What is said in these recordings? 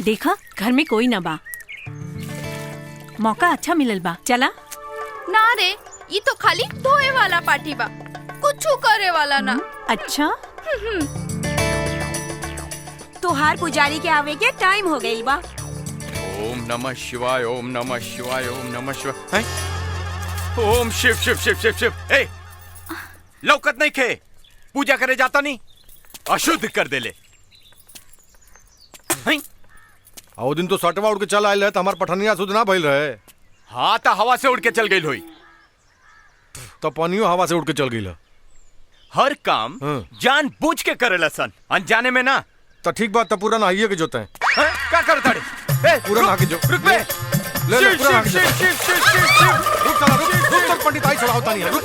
देखा घर में कोई ना बा, मौका अच्छा मिलल बा। चला ना रे, ये तो खाली धोए वाला पार्टी बा, कुछ करे वाला ना। अच्छा तोहार पुजारी के आवे के टाइम हो गई बा। ओम नमः शिवाय, ओम नमः शिवाय, ओम नमः शिवाय। ओम शिव शिव शिव शिव शिव। ए, लौकत नहीं खे, पूजा करे जाता नहीं, अशुद्ध कर देले। आओ दिन तो सटवा उड़ के चल आयल है, तो हमार पठनिया शुद्ध ना भइल रहे। हाँ तो हवा से उड़ के चल गई होई। तो पनियो हवा से उड़ के चल गई। हर काम जान बूझ के करेला सन, अनजाने में ना। तो ठीक बात, तो पूरा नहाइए के जोते हैं। क्या करता रे? पूरा नहा के जो रुक बे। ले ले पूरा नहा के जो। रुक चला, रुक तो पंडित आई चढ़ा होता नहीं है। रुक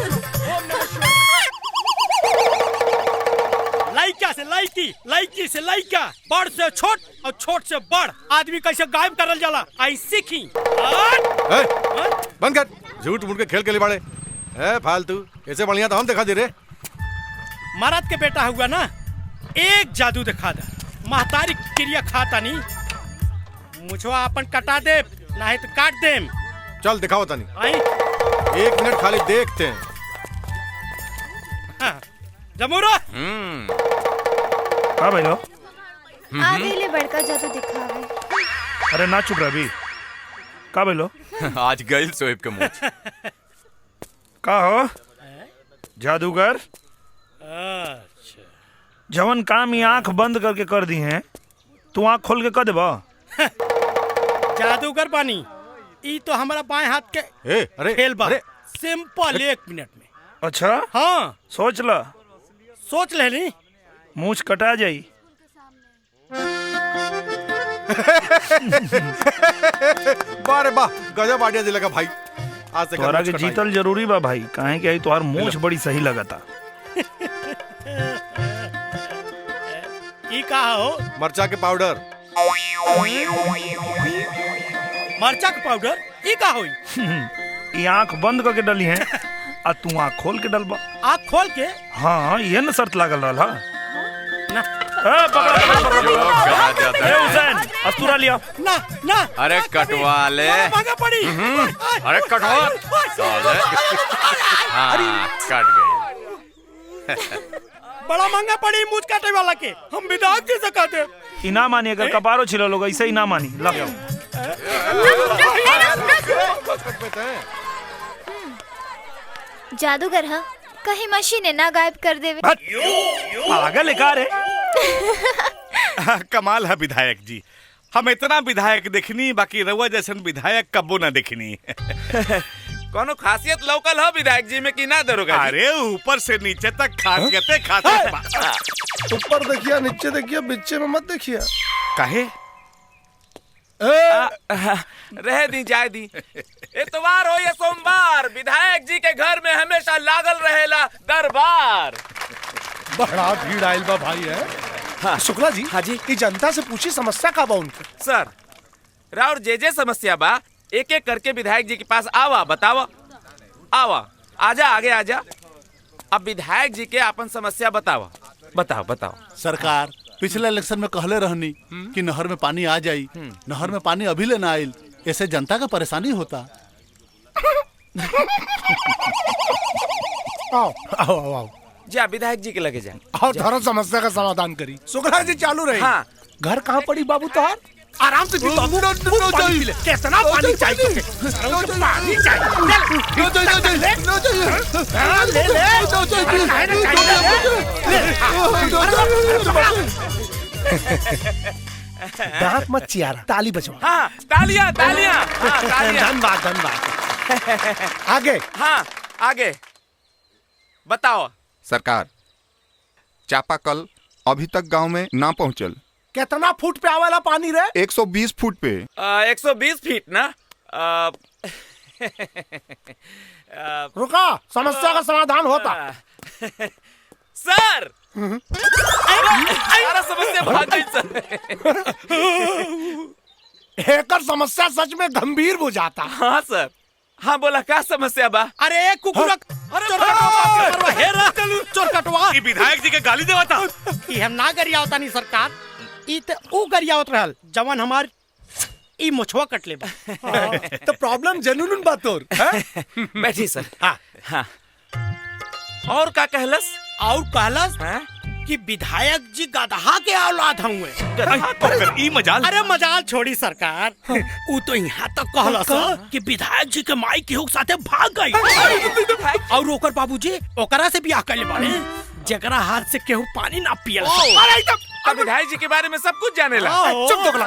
लाइका से लाइकी, लाइकी से लाइका, बड़ से छोट और छोट से बड़ आदमी कैसे गायब करल जाला, आई सीखी। बंद कर, झूठ मूठ के खेल के लिए बाड़े है फालतू। ऐसे बढ़िया तो हम दिखा दे रे। महाराज के बेटा हुआ ना, एक जादू दिखा दे, महतारी क्रिया खाता नहीं, मुझवा अपन कटा दे, नहीं तो काट दे। चल दिखाओ तनी, आई 1 मिनट खाली देखते हैं। हाँ, जमूरा हाँ भाई लो आ गईले बड़का जादू दिखावे। अरे ना चुप रवि का भाई लो आज गइल सोएब के मुंह। का हो जादूगर, जवन काम ये आंख बंद करके कर दी हैं, तू आंख खोल के कर देबा। जादूगर पानी, ई तो हमारा बाएं हाथ के अरे खेल बा, अरे सिंपल 1 मिनट में। अच्छा हाँ सोच ला, सोच ले नी। मूछ कटा जाई। बारे वाह, गजब आइडिया दिलेगा भाई। आज से तोहरा के जीतल जरूरी बा भाई, काहे कि आई तोहार मूछ बड़ी सही लगता। ई का हो? मरचा के पाउडर। मरचा के पाउडर ई का होई? ये आंख बंद करके डली है, आ तू आंख खोल के डलबा। आँख खोल के? हाँ ये न शर्त लागल रहा ना। हुसैन अस्तूरा लिया। ना ना। अरे कटवा ले। महंगा पड़ी। अरे कटवा। साले। हाँ कट गई। बड़ा महंगा पड़ी मुझ काटे वाला के, हम विदाई कैसे कहते? इना मानी, अगर कपारो छिलो लोग ऐसे ही ना मानी। ला जादूगर हाँ, कहीं मशीने ना गायब कर देवे। पागल है का रे? कमाल है विधायक जी, हम इतना विधायक देखनी, बाकी रउआ जैसन विधायक कबो ना देखनी। कोनो खासियत लौकल हो विधायक जी में कि ना दरोगा? अरे ऊपर से नीचे तक खासियते खासियत। ऊपर देखिए, नीचे देखिए, बीचे में मत देखिए। काहे? रह दी जाए दी। इतवार हो या सोमवार, विधायक जी के घर में हमेशा लागल रहेला दरबार। बड़ा भीड़ आयल बा भाई है। हाँ। शुक्ला जी, हाँ जी, ये जनता से पूछी समस्या का बा उनका। सर राउर जे समस्या बा, एक एक करके विधायक जी के पास आवा, बतावा। आवा, आजा आगे आजा। अब विधायक जी के अपन समस्या बतावा। बताओ बताओ। सरकार पिछले इलेक्शन में कहले रहनी कि नहर में पानी आ जाई, नहर में पानी अभी ले ना आयल, ऐसे जनता का परेशानी होता। आओ आओ आओ आओ। जा विधायक जी के लगे जा और धर्म समस्या का समाधान करी। शुक्ला जी चालू रही। हाँ। घर कहाँ पड़ी बाबू तोहार? आराम से पी बाबू। पानी पी ले। कितना पानी चाहिए तुझे? पानी दांत मत चियारा, ताली बजवा। हाँ तालियां तालियां। हाँ, तालियां। धन्यवाद धन्यवाद। आगे। हाँ आगे बताओ। सरकार, चापाकल अभी तक गांव में ना पहुंचल। कितना फुट पे आवाला पानी रे? 120 फुट पे। 120 फीट ना। रुका, समस्या का समाधान होता। सर सारा समस्या भाग गई सर। एकर समस्या सच में गंभीर बुझाता। हाँ सर। हाँ बोला क्या समस्या बा? अरे कुकुरा, चोर कटवा। विधायक जी के गाली देवा था। हम ना गरिया होता नहीं सरकार, ई त ऊ गरियावत रहल जवान हमार ई मुछवा कट ले बा। तो प्रॉब्लम जनून बात तोर बैठी सर। हाँ हाँ और का कहलस? और कहलस हाँ? कि विधायक जी गधा के औलाद हुए। ई मजाल। अरे मजाल छोड़ी सरकार, ऊ तो यहाँ तक कहलस कि विधायक जी के माई केहू के साथे भाग गई और ओकर बाबूजी ओकरा से बियाह कर ले बाड़े जकरा हाथ से केहू पानी ना पियल। अरे तो विधायक जी के बारे में सब कुछ जाने ला। चुप दोगला।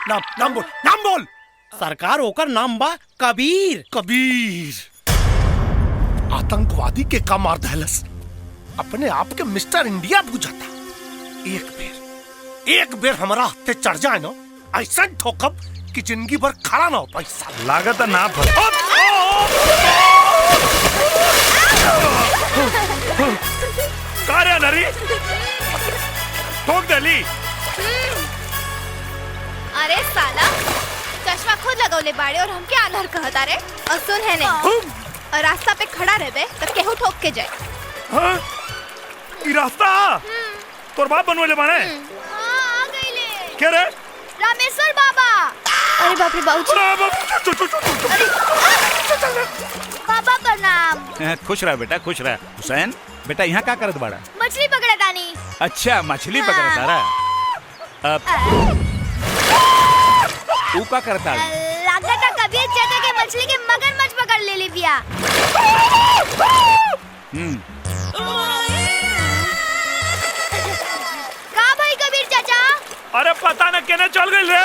नाम नाम बोल, नाम बोल। सरकार ओकर नाम बा कबीर। कबीर आतंकवादी के का मार दहलस, अपने आप के मिस्टर इंडिया बुझाता। एक बेर हमारा हत्थे चढ़ जाए ना, ऐसा ठोकब कि जिंदगी भर खड़ा ना हो पैसा। लागत ना फल। कार्य नरी ठोक दली। अरे साला चश्मा खुद लगौले बाड़े और हमके आंधर कहता रे। और सुन है ने और रास्ता पे खड़ा रहबे तो केहू ठोक के जाए। हाँ? ई रास्ता तोर बाप बनवेले बाने। हाँ, आ गईले। के रे? रामेश्वर बाबा। अरे बाप रे बाबूजी। बाबा प्रणाम। खुश रह बेटा, खुश रह। हुसैन बेटा यहाँ का करत बाड़ा? मछली पकड़ा तानी। अच्छा मछली पकड़ तारा। ऊ का करता? लागता कबीर चाचा के मछली के मगरमच्छ पकड़ ले बिया। का भाई कबीर चाचा? अरे पता न केने चल गई रे।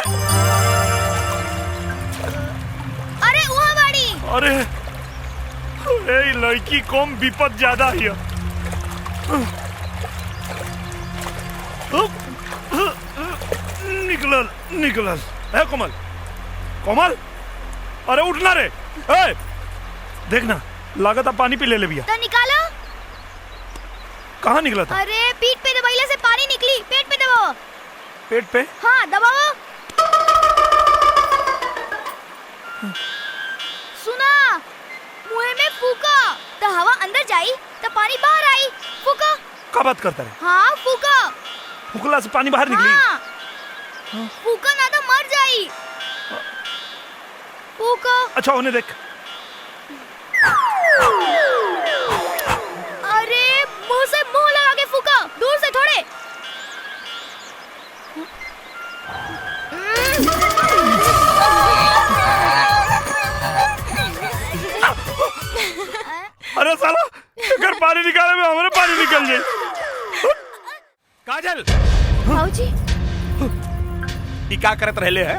अरे वो बाड़ी। अरे ए लड़की कम विपद ज्यादा है। निकलल निकलल। है कोमल, कोमल अरे उठना रे। ए देखना लागत पानी पी ले बिया। तो निकालो। कहाँ निकला था? अरे पीठ पे दबाइले से पानी निकली। पेट पे दबाओ। पेट पे? हाँ दबाओ। सुना, मुंह में फूका तो हवा अंदर जाई तो पानी बाहर आई। फूका। क्या बात करता है? हाँ फूका। फुकला से पानी बाहर निकली। हाँ। फूका ना तो मर जाई। फूका। अच्छा उन्हें देख। अरे मुंह से मुंह लगा के फूका, दूर से थोड़े। अरे साला अगर पानी निकाले में हमारे पानी निकल जाए। काजल भाऊजी ई का करत रहले है?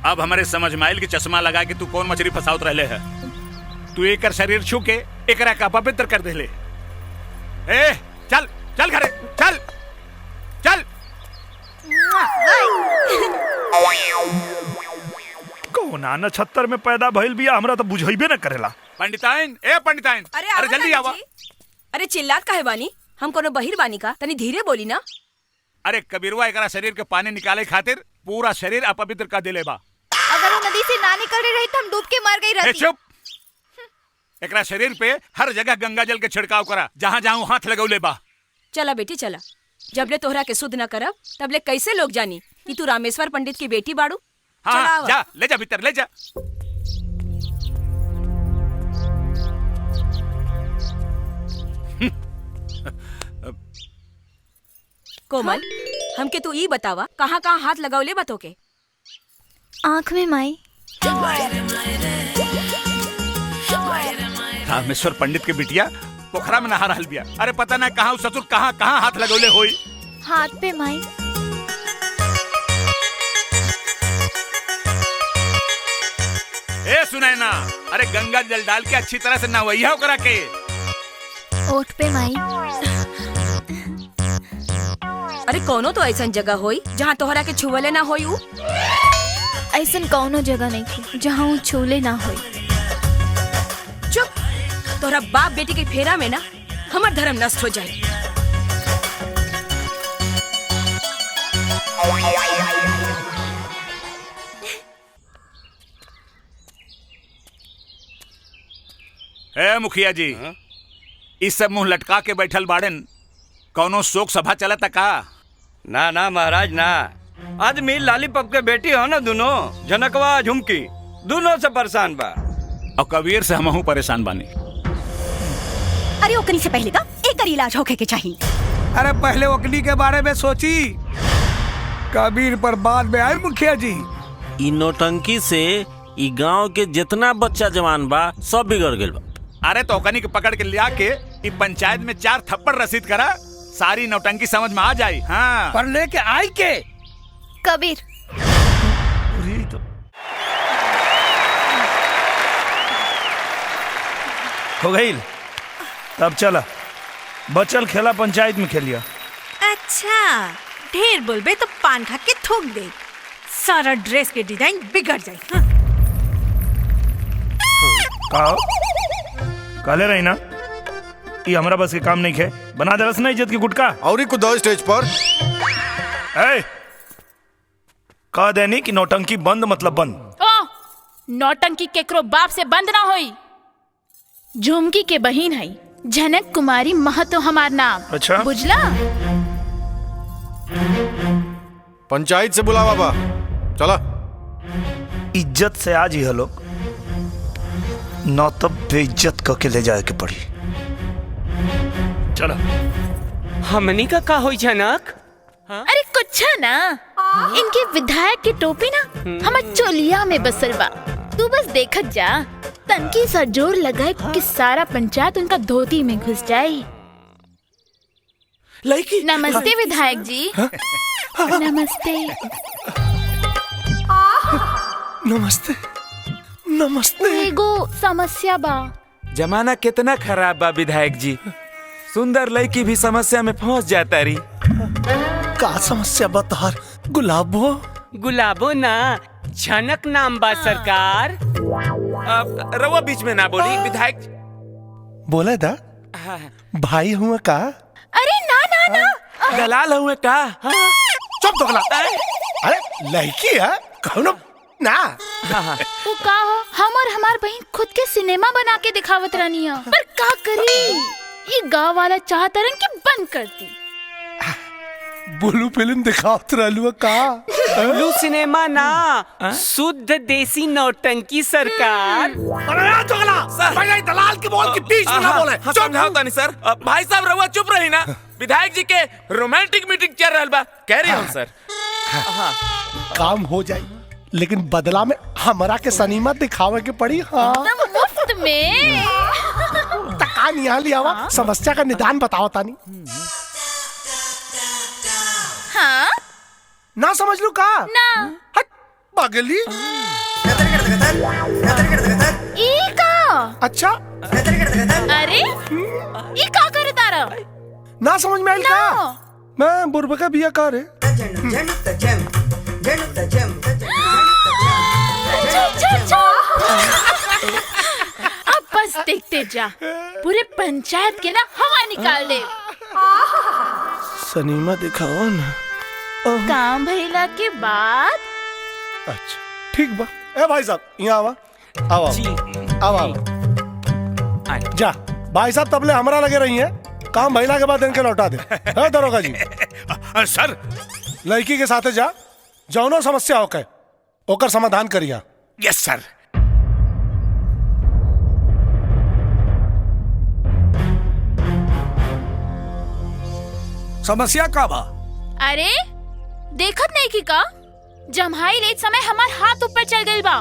अब हमारे समझ में आइल कि चश्मा लगा के तू कौन मछली फसावत रहले है। तू एकर शरीर छू के एकरा का पवित्र कर देले। ए चल चल घरे चल चल। कौना नक्षत्र में पैदा भइल बिया हमरा तो बुझाइबे न करेला। पंडिताइन ए पंडिताइन अरे जल्दी आवा। अरे चिल्लात काहे बानी? हम कोनो बहिर बानी का? तनी धीरे बोली ना। अरे कबीरवा एकरा शरीर के पानी निकाले खातिर पूरा शरीर अपवित्र कर देले बा। अगर वो नदी से ना निकल रही तो हम डूब के मर गई रहती। चुप। एकरा शरीर पे हर जगह गंगा जल के छिड़काव करा, जहाँ जहाँ हाथ लगौले बा। चला बेटी चला। जबले तोहरा के शुद्ध न करब तबले कैसे लोग जानी कि तू रामेश्वर पंडित की बेटी बाड़ू। हाँ जा ले जा भीतर ले जा। कोमल हमके तू ई बतावा कहाँ कहाँ हाथ लगावले बतो के? आँख में माई। रामेश्वर पंडित के बिटिया पोखरा में नहा रहल बिया। अरे पता ना कहाँ ससुर कहाँ कहाँ हाथ लगौले होई। हाथ पे माई। ए सुनैना, अरे गंगा जल डाल के अच्छी तरह से नहवैया करा के। ओठ पे माई। अरे कौनो तो ऐसा जगह होई जहाँ तोहरा के छुवले ना होई। उ ऐसन कौनो जगह नहीं थी जहाँ वो छूले ना होई। चुप। तोहरा बाप बेटी के फेरा में ना हमार धर्म नष्ट हो जाए। ए मुखिया जी, इस सब मुंह लटका के बैठल बाड़न, कौनो शोक सभा चलता का? ना ना महाराज ना, आदमी लालीपप के बेटी हो ना, दोनों जनकवा झुमकी दोनों से परेशान बा। और कबीर से हमहू परेशान बानी। अरे ओकनी से पहले का एक इलाज होके के चाहिए। अरे पहले ओकनी के बारे में सोची, कबीर पर बाद में आए मुखिया जी। इ नौटंकी से इ गांव के जितना बच्चा जवान बा सब बिगड़ गइल बा। अरे तो ओकनी के पकड़ के लिया के इ पंचायत में 4 थप्पड़ रसीद करा, सारी नौटंकी समझ में आ जाई। हाँ पर लेके आई के कबीर हो गई। तब चला, बचल खेला पंचायत में खेलिया। अच्छा, ढेर बोलबे तो पान खा के थूक दे, सारा ड्रेस के डिजाइन बिगड़ जाए। हाँ? काले रही ना, ये हमारा बस के काम नहीं खे। बना दे रस ना इज्जत की गुटका। और ही कुछ स्टेज पर कह देनी कि नौटंकी बंद मतलब बंद। ओ, नौटंकी केकरो बाप से बंद ना होई। झुमकी के बहिन है जनक कुमारी महतो हमार नाम। अच्छा बुझला? पंचायत से बुला बाबा, चला। इज्जत से आज ही लोग, न तब बेइज्जत करके ले जाए के पड़ी। चला। हमनी का होई जनक? अरे कुछ ना, इनके विधायक की टोपी ना हमार चोलिया में बसल बा। तू बस देखत जा, तनकी सा जोर लगाए कि सारा पंचायत उनका धोती में घुस जाए। लड़की नमस्ते विधायक जी। नमस्ते। नमस्ते नमस्ते। एगो समस्या बा। जमाना कितना खराब बा विधायक जी, सुंदर लड़की भी समस्या में फंस जाता रही। का समस्या बतार? गुलाबो? गुलाबो ना, झनक नाम बा सरकार। अब रवा बीच में ना बोली विधायक। बोले दा भाई हुआ का? अरे ना ना ना, दलाल हुए का? चुप दोगला। अरे लड़की है कौनो ना। वो का हो, हम और हमार बहन खुद के सिनेमा बना के दिखावत रहनी है, पर का करी, ये गांव वाला चाहता रन कि बंद करती। ब्लू फिल्म दिखावत रहलू का? ब्लू सिनेमा ना, शुद्ध देसी नौटंकी सरकार। अरे दोगला, भाई दलाल की बोल के बीच में ना बोले। समझाओ तानी सर। भाई साहब रवा चुप रही ना, विधायक जी के रोमांटिक मीटिंग चल रहा बा, कह रही हूँ सर। काम हो जाए, लेकिन बदला में हमरा के सनीमा दिखावे के पड़ी। हाँ मुफ्त में। तकान यहाँ लिया हुआ, समस्या का निदान बताओ तानी। हाँ? ना समझ लू का? ना। हट पागली। ई का? अच्छा। अरे ई का करे तारा? ना समझ में आइल का? मैं बुरबका बिया का रे। अब बस देखते जा, पूरे पंचायत के ना हवा निकाल दे। सनीमा दिखाओ ना। काम भइला के बाद। अच्छा ठीक बा। ए भाई साहब यहाँ आवा, आवा आवा जा। भाई साहब तबले हमरा लगे रही है, काम भइला के बाद इनके लौटा दे। है दरोगा जी? सर लड़की के साथे जा, जौनो समस्या होके ओकर समाधान करिया। यस सर। समस्या का बा? अरे देखत नहीं की का, जम्हाई लेत समय हमार हाथ ऊपर चल गई बा,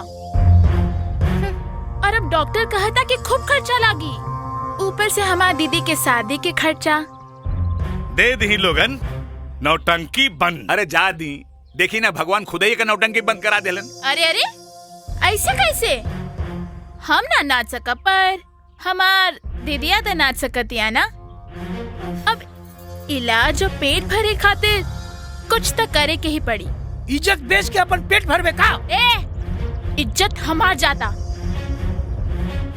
और अब डॉक्टर कहता कि खूब खर्चा लागी, ऊपर से हमार दीदी के शादी के खर्चा। दे दी लोगन, नौटंकी बंद। अरे जा दी, देखी ना भगवान खुद ही का नौटंकी बंद करा देलन। अरे अरे ऐसे कैसे? हम ना नाच सका, पर हमार दीदिया तो नाच सकतिया ना। अब इलाज और पेट भरे खातिर कुछ तो करे के ही पड़ी। इज्जत बेच के अपन पेट भरवे का? ए, इज्जत हमार जाता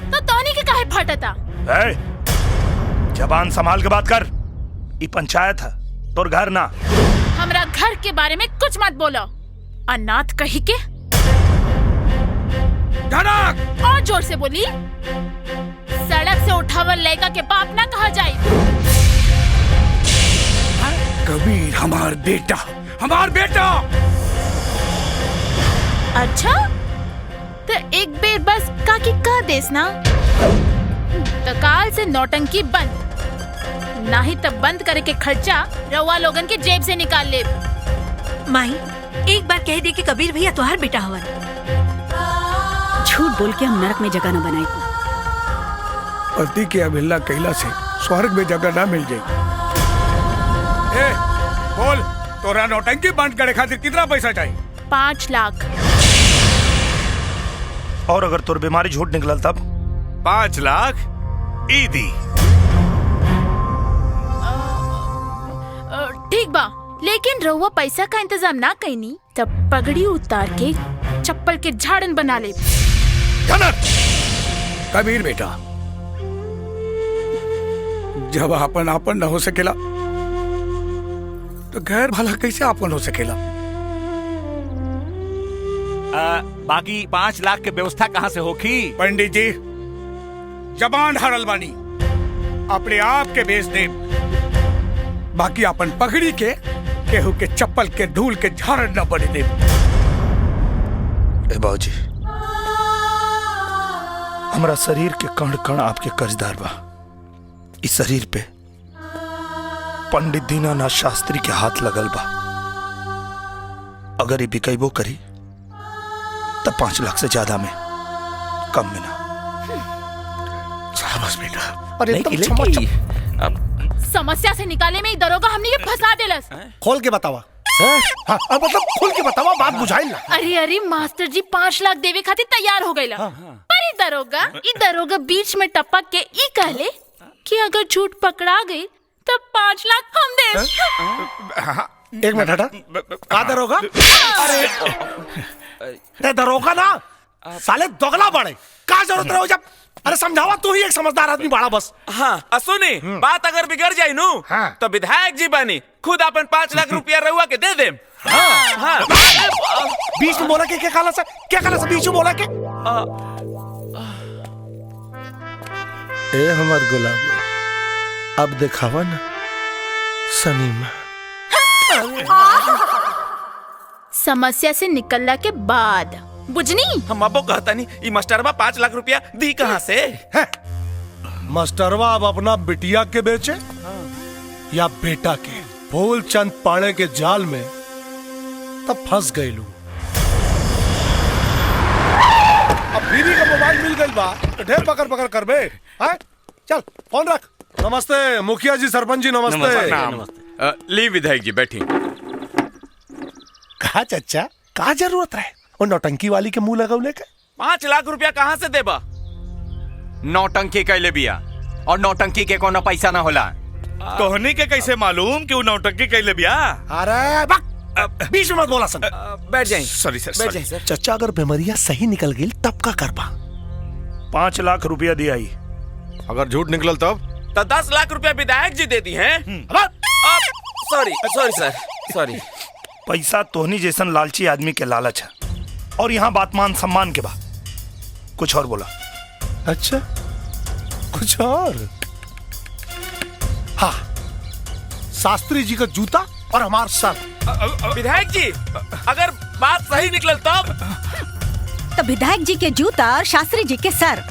तो तोनी के काहे फटता? जबान संभाल के बात कर, ये पंचायत है, तोर घर ना। हमरा घर के बारे में कुछ मत बोलो, अनाथ कही के। धड़क! और जोर से बोली, सड़क से उठावर लड़का के बाप ना कहा जाए। कबीर हमार बेटा, हमार बेटा। अच्छा तो एक बेर बस काकी कह देस ना तो काल से नौटंकी बंद, नहीं तब बंद करे के खर्चा रउआ लोगन के जेब से निकाल ले। माई एक बार कह दे कि कबीर भैया तुम्हार बेटा हवन। झूठ बोल के हम नरक में जगह न बनाई। पति की अवहेलना कैला से स्वर्ग में जगह ना मिल जाएगी। ए, बोल तोरा नौटंकी बंद करे खातिर कितना पैसा चाहिए? 5 लाख। और अगर तोर बीमारी झूठ निकलल तब? 5 लाख ईदी। ठीक बा, लेकिन रउआ पैसा का इंतजाम ना कईनी तब पगड़ी उतार के चप्पल के झाड़न बना ले। कबीर बेटा, जब आपन आपन न हो सकेला तो गैर भला कैसे आपन हो सकेला? बाकी 5 लाख के व्यवस्था कहाँ से होगी? पंडित जी जबान हारल बानी, अपने आप के बेच दे, बाकी अपन पगड़ी के केहू के चप्पल के धूल के झाड़ न पड़े दे। ए बाबूजी, हमारा शरीर के कण कण आपके कर्जदार बा। इस शरीर पे पंडित दीनानाथ शास्त्री के हाथ लगल बा। अगर ये बिकैबो करी तब 5 लाख से ज्यादा में कम में ना। शाबाश बेटा। अरे समस्या से निकाले में ही दरोगा हमने ये फंसा देलस। खोल के बतावा सर। हाँ, मतलब खोल के बतावा, बात बुझाई ना। अरे मास्टर जी 5 लाख देवे खातिर तैयार हो गए। पर ई दरोगा बीच में टपक के ई कहले कि अगर झूठ पकड़ा गई तब 5 लाख हम दे। एक मिनट हटा, का दरोगा? अरे दरोगा ना साले दोगला बड़े, का जरूरत रहो जब? अरे समझावा, तू ही एक समझदार आदमी बाड़ा बस। हाँ सुनी, बात अगर बिगड़ जाए नू तो विधायक जी बनी खुद अपन 5 लाख रुपया रहुआ के दे दे। हाँ। बीच में बोला के क्या काला सा बीच में बोला के? ए हमार गुलाब, अब दिखावा ना सनीमा। समस्या से निकलने के बाद बुझनी हम अबो कहता नहीं, ये मास्टरवा 5 लाख रुपया दी कहाँ से? मास्टरवा अब अपना बिटिया के बेचे या बेटा के? फूलचंद पाड़े के जाल में तब फंस गई लू। अब बीवी का मोबाइल मिल गई बा तो ढेर पकड़ पकड़ कर बे। चल फोन रख। नमस्ते मुखिया जी, सरपंच जी नमस्ते। ली विधायक जी बैठी। कहा चच्चा, का जरूरत है और नौटंकी वाली के मुंह लगाऊ लेके? 5 लाख रुपया कहाँ से देबा? नौटंकी कैले बिया और नौटंकी के कोनो पैसा ना होला। तोहनी के कैसे मालूम कि वो नौटंकी कैले बिया? अरे बीच में मत बोला सन। बैठ जाए। सॉरी सर, बैठ जाए सर। चच्चा, अगर बीमारिया सही निकल गई तब का कर पा? 5 लाख रुपया दिया ही। अगर झूठ निकलल तब? तो 10 लाख रुपया विधायक जी दे दी हैं। सॉरी सर, सॉरी। पैसा तोहनी जैसन लालची आदमी के लालच है, और यहाँ बात मान सम्मान के बाद कुछ और बोला। अच्छा, कुछ और? हाँ, शास्त्री जी का जूता और हमार सर। विधायक जी अगर बात सही निकलल तब? तो विधायक जी के जूता और शास्त्री जी के सर।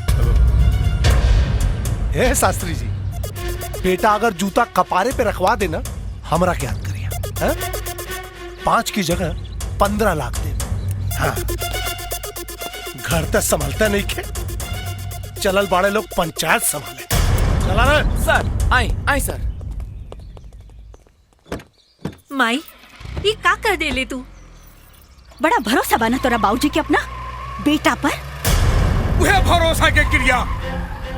हे शास्त्री जी, बेटा अगर जूता कपारे पे रखवा देना हमरा क्या करिए? 5 की जगह 15 लाख दे। हाँ, घर तक संभालता नहीं के चलल बाड़े लोग पंचायत संभाले। चला रे सर। आई सर। माई ये का कर दे ले तू? बड़ा भरोसा बना तोरा बाबूजी के अपना बेटा पर। वह भरोसा के क्रिया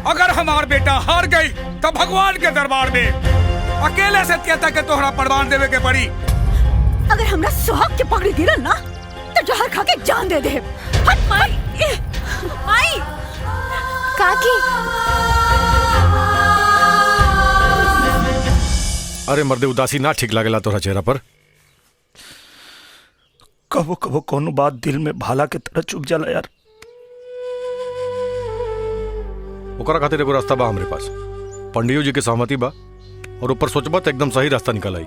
अगर हमार बेटा हार गई तो भगवान के दरबार में अकेले से कहता के तोहरा प्रमाण देवे के पड़ी। अगर हमरा सुहाग के पकड़ी गिरल ना तो जहर खा के जान दे दे। हट माई। माई काकी। अरे मर्दे, उदासी ना ठीक लागेला तोरा चेहरा पर। कबो कबो कोनो बात दिल में भाला के तरह चुभ जाला यार। ओकरा खातिर एगो रास्ता बा हमरे पास। पंडियो जी के सहमति बा और ऊपर सोचबा तो एकदम सही रास्ता निकल आई।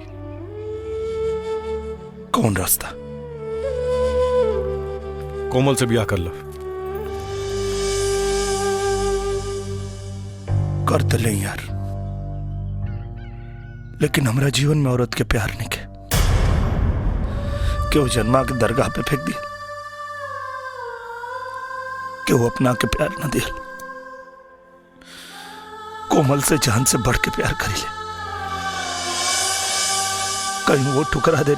कौन रास्ता? कोमल से ब्याह कर लो। कर तो ले यार, लेकिन हमारा जीवन में औरत के प्यार नहीं के क्यों जन्मा के दरगाह पे फेंक दिया, क्यों अपना के प्यार न दिया। कोमल से जान से बढ़ के प्यार करी ले, कहीं वो ठुकरा दे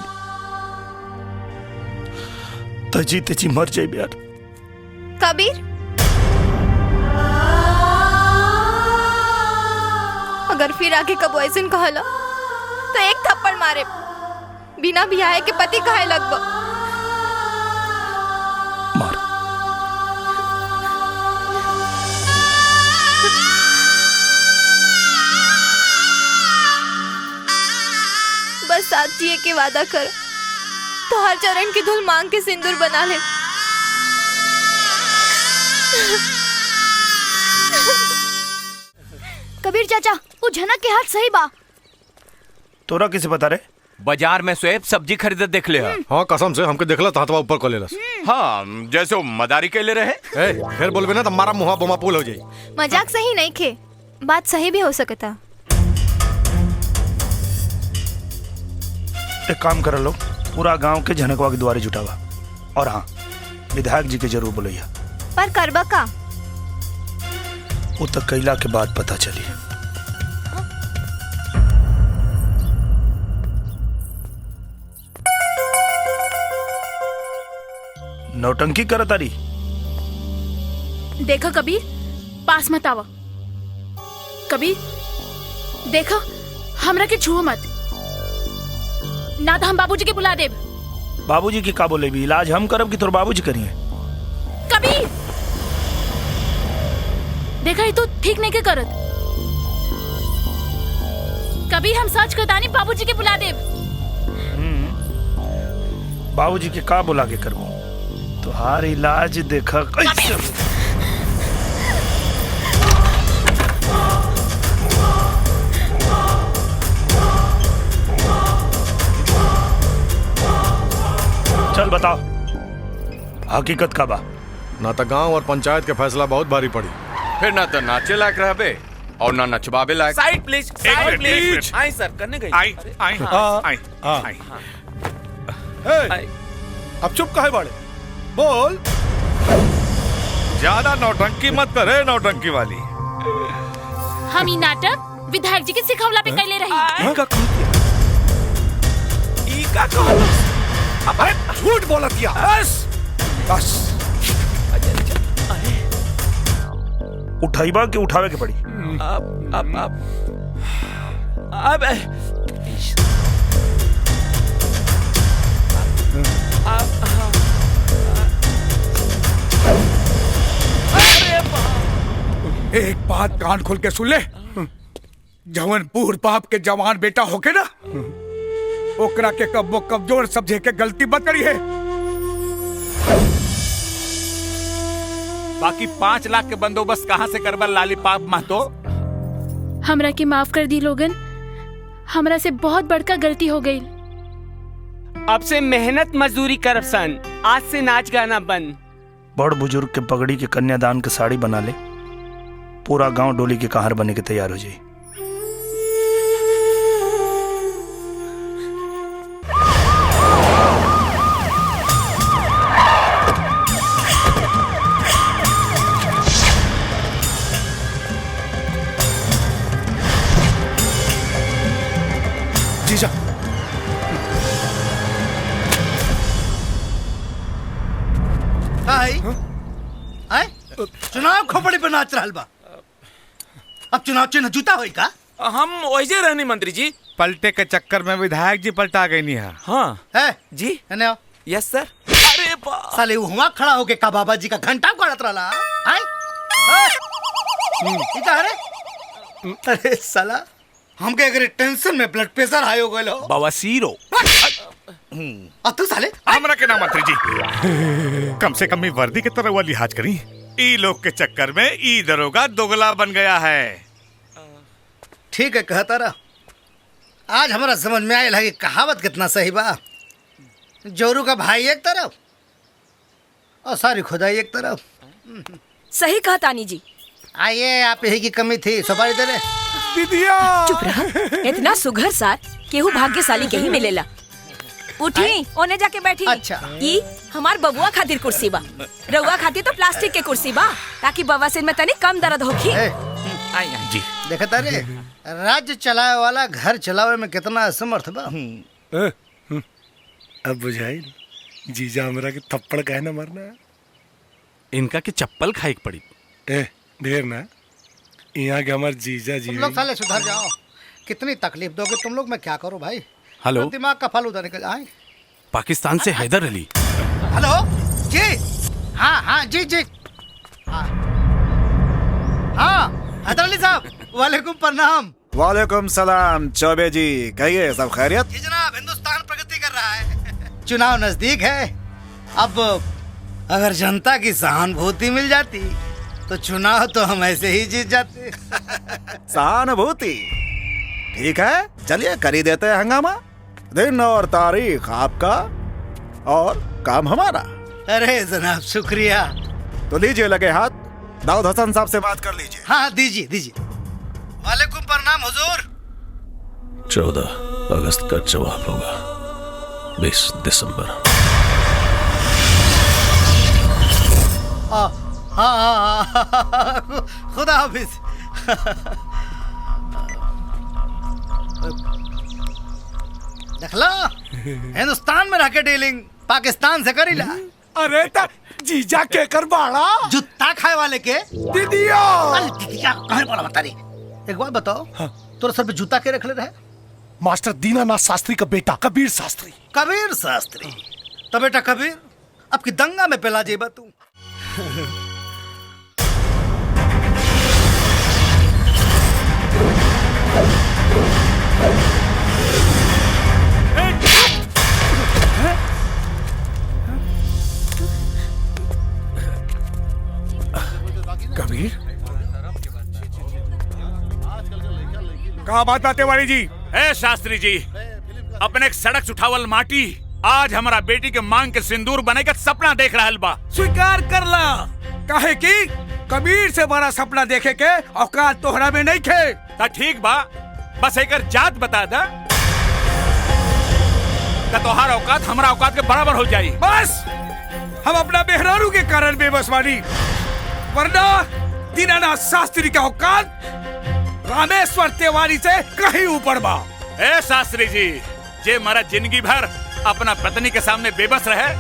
तो जीते जी मर जाए यार। कबीर, अगर फिर आगे कब ऐसे कहला तो एक थप्पड़ मारे, बिना बियाह के पति कहे लगबो। मार। बस साथ जिए के वादा कर, तो हर चरण की धूल मांग के सिंदूर बना ले। कबीर चाचा, वो झनक के हाथ सही बा। तोरा किसे बता रे? बाजार में स्वेब सब्जी खरीदे देख ले। हाँ कसम से हमके देखला हाथवा ऊपर को लेलस। हाँ जैसे वो मदारी के ले रहे। फिर बोलबे ना तो हमारा मुहा बोमा पुल हो जाई। मजाक सही नहीं खे, बात सही भी हो सकता। एक काम कर लो, पूरा गांव के झनकवा के द्वारे जुटावा, और हाँ विधायक जी के जरूर बुलैया। पर करबा का? वो तक कैला के बाद पता चली। नौटंकी करतारी। देखो कबीर, पास मत आवा। कबीर देखो, हमरा के छुओ मत, ना तो हम बाबूजी के बुला देब। बाबूजी की का बोले भी? इलाज हम करब कि तोर बाबूजी करिए? कबीर देखा, ये तो ठीक नहीं के करत। कबीर हम सच कहतानी, बाबूजी के बुला देब। बाबूजी के का बुला के करबो? तुहार इलाज देखा कैसे। चल बताओ हकीकत का बा। ना तो गांव और पंचायत के फैसला बहुत भारी पड़ी। फिर ना तो नाचे लायक रहबे और ना नचवाबे लायक। Side please, side please. आई सर, करने गई। आई अब चुप काहे बाड़े? बोल। ज्यादा नौटंकी मत करे, नौटंकी वाली। हम ई नाटक विधायक जी के सिखवला पे कैले रही। अबे झूठ बोलत किया। बस उठाइबा के उठावे के पड़ी। अब एक बात कान खोल के सुन ले, जवन पूर बाप के जवान बेटा होके ना, ओकरा के कब्बो कमजोर समझे के गलती मत करी है। बाकी 5 लाख के बंदोबस्त कहाँ से करबा लालीपाप महतो? हमरा के माफ कर दी लोगन, हमरा से बहुत बड़का गलती हो गई। अब से मेहनत मजदूरी करब सन, आज से नाच गाना बंद। बड़ बुजुर्ग के पगड़ी के कन्यादान के साड़ी बना ले, पूरा गांव डोली के कहार बने के तैयार हो जाए। जीजा चुनाव खोपड़ी पे नाच रहल बा। अब चुनाव चिन्ह जूता होई का? हम वैसे रहनी मंत्री जी। पलटे के चक्कर में विधायक जी पलटा गई नहीं है। हाँ है जी। है ना? यस सर। अरे साले वहाँ खड़ा होके का बाबा जी का घंटा गाड़त रहला। अरे साला, हमके अगर टेंशन में ब्लड प्रेशर हाई हो गए बवासीरो। तू साले हमरा के ना मंत्री जी, कम से कम वर्दी के तरह वाली लिहाज करी। ई लोग के चक्कर में ई दरोगा दोगला बन गया है। ठीक है कहता रहा। आज हमारा समझ में आयल है कि कहावत कितना सही बा। जोरू का भाई एक तरफ और सारी खुदाई एक तरफ। सही कहा तानी जी। आइए, आप यही की कमी थी, सुपारी दे रहे। दीदिया चुप रहा। इतना सुघर सार केहू भाग्यशाली के ही मिलेला। उठी, ओने जाके बैठी। अच्छा। ई हमार बबुआ खातिर कुर्सी बा, रउआ खातिर तो प्लास्टिक के कुर्सी बा, ताकि बवासीर में तनी कम दर्द होखी। जी देखा तारे, राज्य चलाए वाला घर चलावे में कितना असमर्थ बा। अब बुझाई जीजा हमरा के थप्पड़ काहे ना मारना। इनका के चप्पल खाई पड़ी। ढेर ना, यहाँ के हमारे जीजा जी। तुम लोग साले सुधर जाओ। कितनी तकलीफ दोगे तुम लोग, मैं क्या करूं भाई। हेलो, दिमाग का फालूदा निकल आए। पाकिस्तान से हैदर अली। हेलो जी। हाँ जी जी। हाँ हैदर अली साहब, वालेकुम प्रणाम। वालेकुम सलाम चौबे जी, कहिए सब खैरियत? जी जनाब, हिंदुस्तान प्रगति कर रहा है। चुनाव नजदीक है। अब अगर जनता की सहानुभूति मिल जाती तो चुनाव तो हम ऐसे ही जीत जाते। सहानुभूति ठीक है, चलिए कर ही देते हैं हंगामा। दिन और तारीख आपका और काम हमारा। अरे जनाब शुक्रिया। तो लीजिए लगे हाथ, दाऊद हसन साहब से बात कर लीजिए। हाँ दीजिए दीजिए। वालेकुम प्रणाम हुजूर। 14 अगस्त का जवाब होगा 20 दिसंबर। खुदा हाफिज। देखला, हिंदुस्तान में रह के डीलिंग पाकिस्तान से करीला। अरे ता जीजा के कर बाड़ा जुत्ता खाए वाले के दीदिया। दीदिया कहाँ बोला बता रही। एक बात बताओ, तोरे सर पे जूता के रख ले रहे? मास्टर दीनानाथ शास्त्री का बेटा कबीर शास्त्री। कबीर शास्त्री तो बेटा कबीर, अब की दंगा में पिला जेबा तू। कबीर कहा बात बातें वाली जी। ए शास्त्री जी, अपने एक सड़क उठावल माटी आज हमारा बेटी के मांग के सिंदूर बने का सपना देख रहा बा। स्वीकार कर ला, काहे कि कबीर से बड़ा सपना देखे के औकात तोहरा में नहीं खे। ता ठीक बा, बस एक जात बता दा, तोहार औकात हमारा औकात के बराबर हो जाई। बस हम अपना बेहरारू के कारण बेबस वाली, वरना दीनानाथ शास्त्री का औकात रामेश्वर तिवारी से कहीं ऊपर बा। ए शास्त्री जी, जे मरा जिंदगी भर अपना पत्नी के सामने बेबस रहे,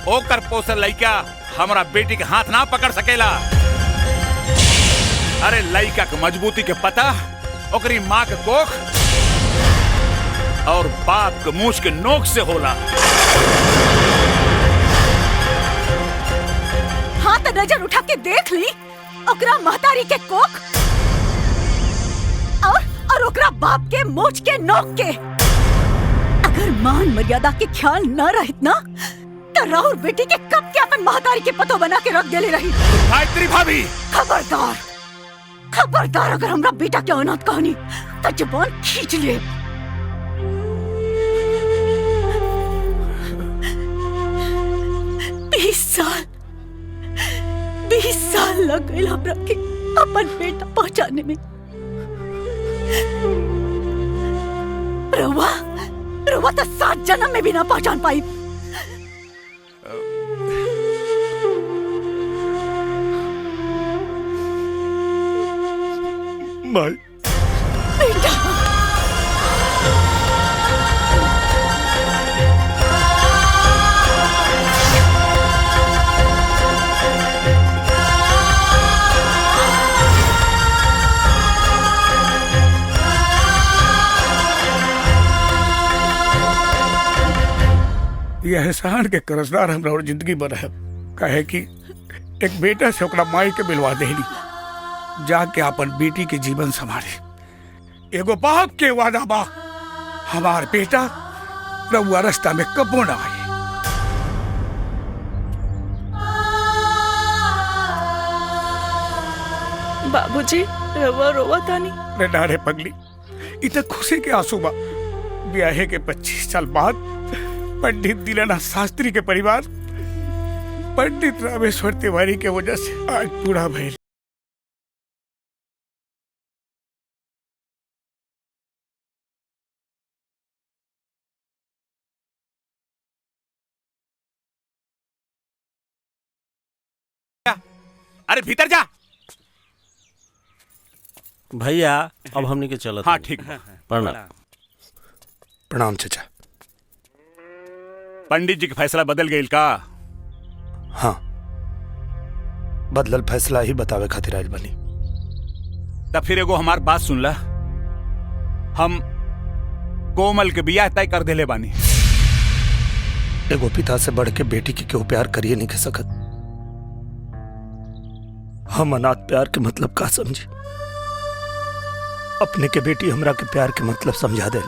ओकर पोसल लइका हमारा बेटी के हाथ ना पकड़ सकेला। अरे लइका के मजबूती के पता ओकरी माँ के कोख और बाप के मूछ के नोक से होला। हाँ तो नजर उठा के देख ली ओकरा महतारी के कोख और ओकरा बाप के मूछ के नोक के। अगर मान मर्यादा के ख्याल न रहित ना तो राहुल बेटी के कब के अपन महतारी के पतो बना के रख देले रही। गायत्री भाभी, खबरदार खबरदार, अगर हमरा बेटा के अनाथ कहानी तो जुबान खींच ले। 20 साल लग गए हमरा के अपन बेटा पहचाने में। रवा तो 7 जन्म में भी ना पहचान पाई। माई बेटा यह एहसान के कर्जदार हमरा और जिंदगी भर है। कहे कि एक बेटा से ओकरा माई के मिलवा देली, जाके अपन बेटी के जीवन संभाले। एगो बाप के वादा बा, हमार बेटा रउआ रास्ता में कबो ना आई। बाबूजी रवा रोवा तानी। रे ना रे पगली, इतना खुशी के आंसू बा। ब्याहे के 25 साल बाद पंडित दीनानाथ शास्त्री के परिवार पंडित रामेश्वर तिवारी के वजह से आज पूरा भइल। अरे भीतर जा भैया, अब हमने के चलत। हाँ ठीक बा। प्रणाम। प्रणाम चाचा। पंडित जी के फैसला बदल गई का? हाँ, बदलल फैसला ही बतावे खातिर आइल बनी। तब फिर एगो हमार बात सुन ला। हम कोमल के बियाह तय कर देले बानी। एगो पिता से बढ़ के बेटी की क्यों प्यार करिए नहीं कह सकत। हम अनाथ प्यार के मतलब का समझी। अपने के बेटी हमरा के प्यार के मतलब समझा दे।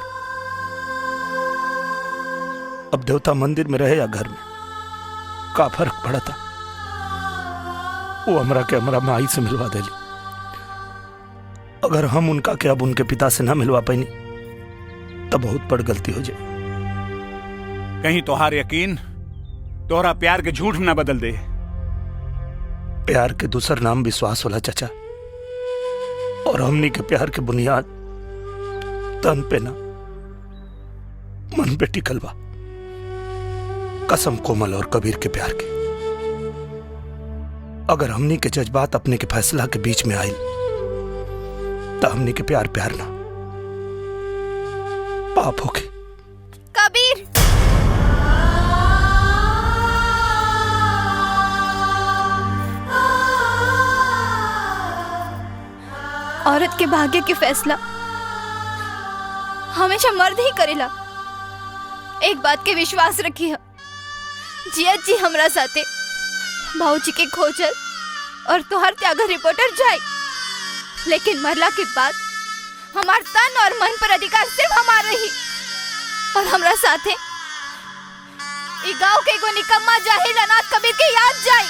अब देवता मंदिर में रहे या घर में, का फर्क पड़ा था। वो हमरा के हमरा माई से मिलवा देली। अगर हम उनका के अब उनके पिता से ना मिलवा पाई तब बहुत बड़ गलती हो जाए। कहीं तोहार यकीन तोहरा प्यार के झूठ में ना बदल दे। प्यार के दूसर नाम विश्वास होला चाचा, और हमनी के प्यार के बुनियाद तन पे ना मन पे टिकल बा। कसम कोमल और कबीर के प्यार के। अगर हमनी के जज्बात अपने के फैसला के बीच में आए तो हमनी के प्यार प्यार ना पाप होके। कबीर, औरत के भाग्य के फैसला हमेशा मर्द ही करेला। एक बात के विश्वास रखी है, जिया जी हमरा साथे भाऊजी के खोजल और तोहर त्याग रिपोर्टर जाए, लेकिन मरला के बाद हमार तन और मन पर अधिकार सिर्फ हमारा ही। और हमरा साथे ई गांव के एगो निकम्मा जाहिल अनाथ कबीर के याद जाए।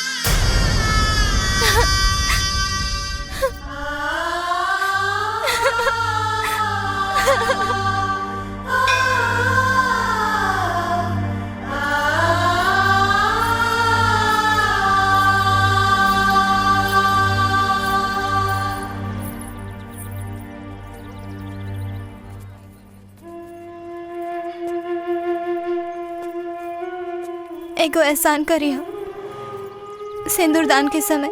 एगो एहसान करी हो, सिंदूरदान के समय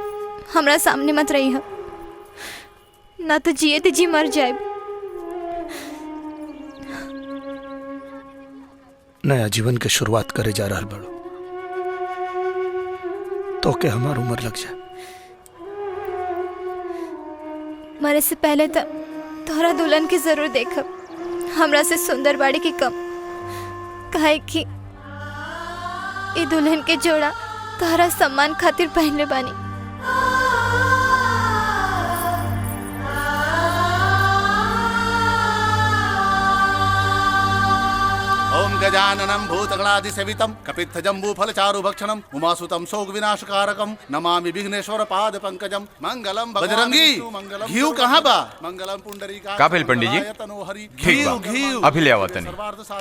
हमरा सामने मत रही हो, ना तो जिए ते जी मर जाए। नया जीवन के शुरुआत करे जा रहा बड़ो, तो के हमार उम्र लग जाए। मरे से पहले तो तोहरा दुल्हन के जरूर देखब, हमरा से सुंदर बाड़ी की कम। काहे कि ई दुल्हन के जोड़ा तोहरा सम्मान खातिर पहनले बानी। ओम गजाननं भूतगणाधिसेवितं कपित्थजम्बूफलचारुभक्षणं उमासुतं शोकविनाशकारकं नमामि विघ्नेश्वर पाद पंकजं। मंगलम बजरंगी, घीव कहाँ बा? मंगलम पुंडरीका। का भेल पंडित जी? ठीक बा, अभी ले आवा तनी।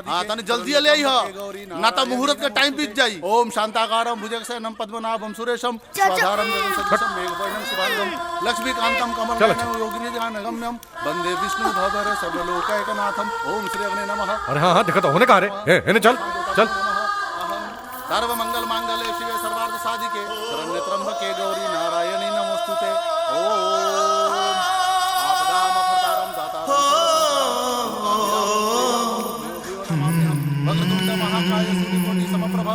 हाँ तनी जल्दी ले आई हो, ना तो मुहूर्त का टाइम बीत जाई। ओम शांताकारं भुजगशयनं पद्मनाभं सुरेशं स्वाधारं जगन्सदृशं मेघवर्णं शुभांगं लक्ष्मीकान्तं कमलनयनं योगिनिजानगम्यं वन्दे विष्णु भवर सर्वलोकैकनाथं। ओम श्री अग्ने नमः। अरे हाँ हाँ देखो तो होने कहा रे। चल चल। सर्व मंगल मांगल्ये शिवे सर्वार्थ साधिके शरण्ये त्र्यंबके गौरी नारायणी नमोस्तुते। ओम आपदामपहर्तारं दातारं वक्रतुंड महाकाय सूर्यकोटि समप्रभ।